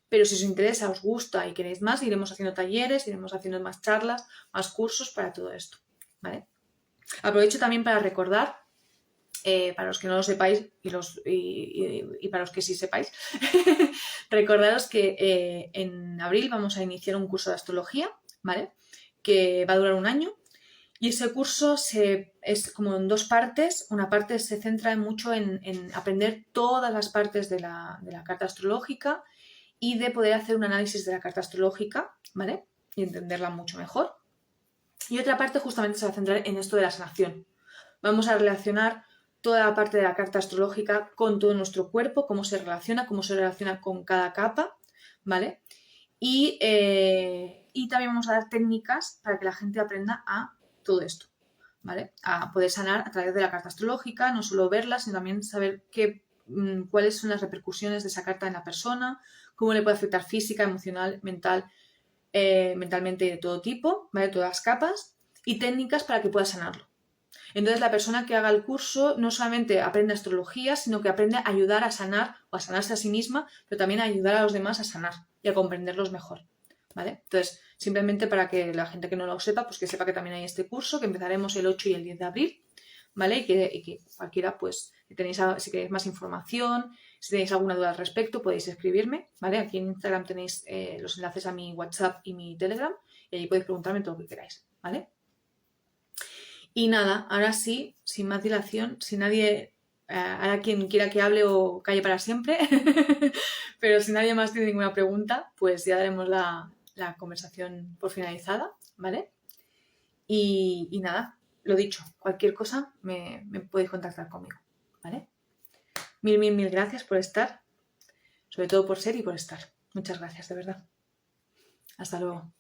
Pero si os interesa, os gusta y queréis más, iremos haciendo talleres, iremos haciendo más charlas, más cursos para todo esto, ¿vale? Aprovecho también para recordar, para los que no lo sepáis y para los que sí sepáis, recordaros que en abril vamos a iniciar un curso de astrología, ¿vale? Que va a durar un año. Y ese curso es como en 2 partes. Una parte se centra mucho en aprender todas las partes de la carta astrológica y de poder hacer un análisis de la carta astrológica, ¿vale? Y entenderla mucho mejor. Y otra parte justamente se va a centrar en esto de la sanación. Vamos a relacionar toda la parte de la carta astrológica con todo nuestro cuerpo, cómo se relaciona con cada capa, ¿vale? Y también vamos a dar técnicas para que la gente aprenda a todo esto, ¿vale? A poder sanar a través de la carta astrológica, no solo verla, sino también saber cuáles son las repercusiones de esa carta en la persona, cómo le puede afectar física, emocional, mentalmente de todo tipo, ¿vale? Todas las capas, y técnicas para que pueda sanarlo. Entonces la persona que haga el curso no solamente aprende astrología, sino que aprende a ayudar a sanar o a sanarse a sí misma, pero también a ayudar a los demás a sanar y a comprenderlos mejor, ¿vale? Entonces, simplemente para que la gente que no lo sepa, pues que sepa que también hay este curso, que empezaremos el 8 y el 10 de abril, ¿vale? Y que cualquiera, pues, si queréis más información, si tenéis alguna duda al respecto, podéis escribirme, ¿vale? Aquí en Instagram tenéis los enlaces a mi WhatsApp y mi Telegram, y allí podéis preguntarme todo lo que queráis, ¿vale? Y nada, ahora sí, sin más dilación, si nadie, ahora quien quiera que hable o calle para siempre, pero si nadie más tiene ninguna pregunta, pues ya daremos la conversación por finalizada, ¿vale? Y nada, lo dicho, cualquier cosa me podéis contactar conmigo, ¿vale? Mil gracias por estar, sobre todo por ser y por estar. Muchas gracias, de verdad. Hasta luego.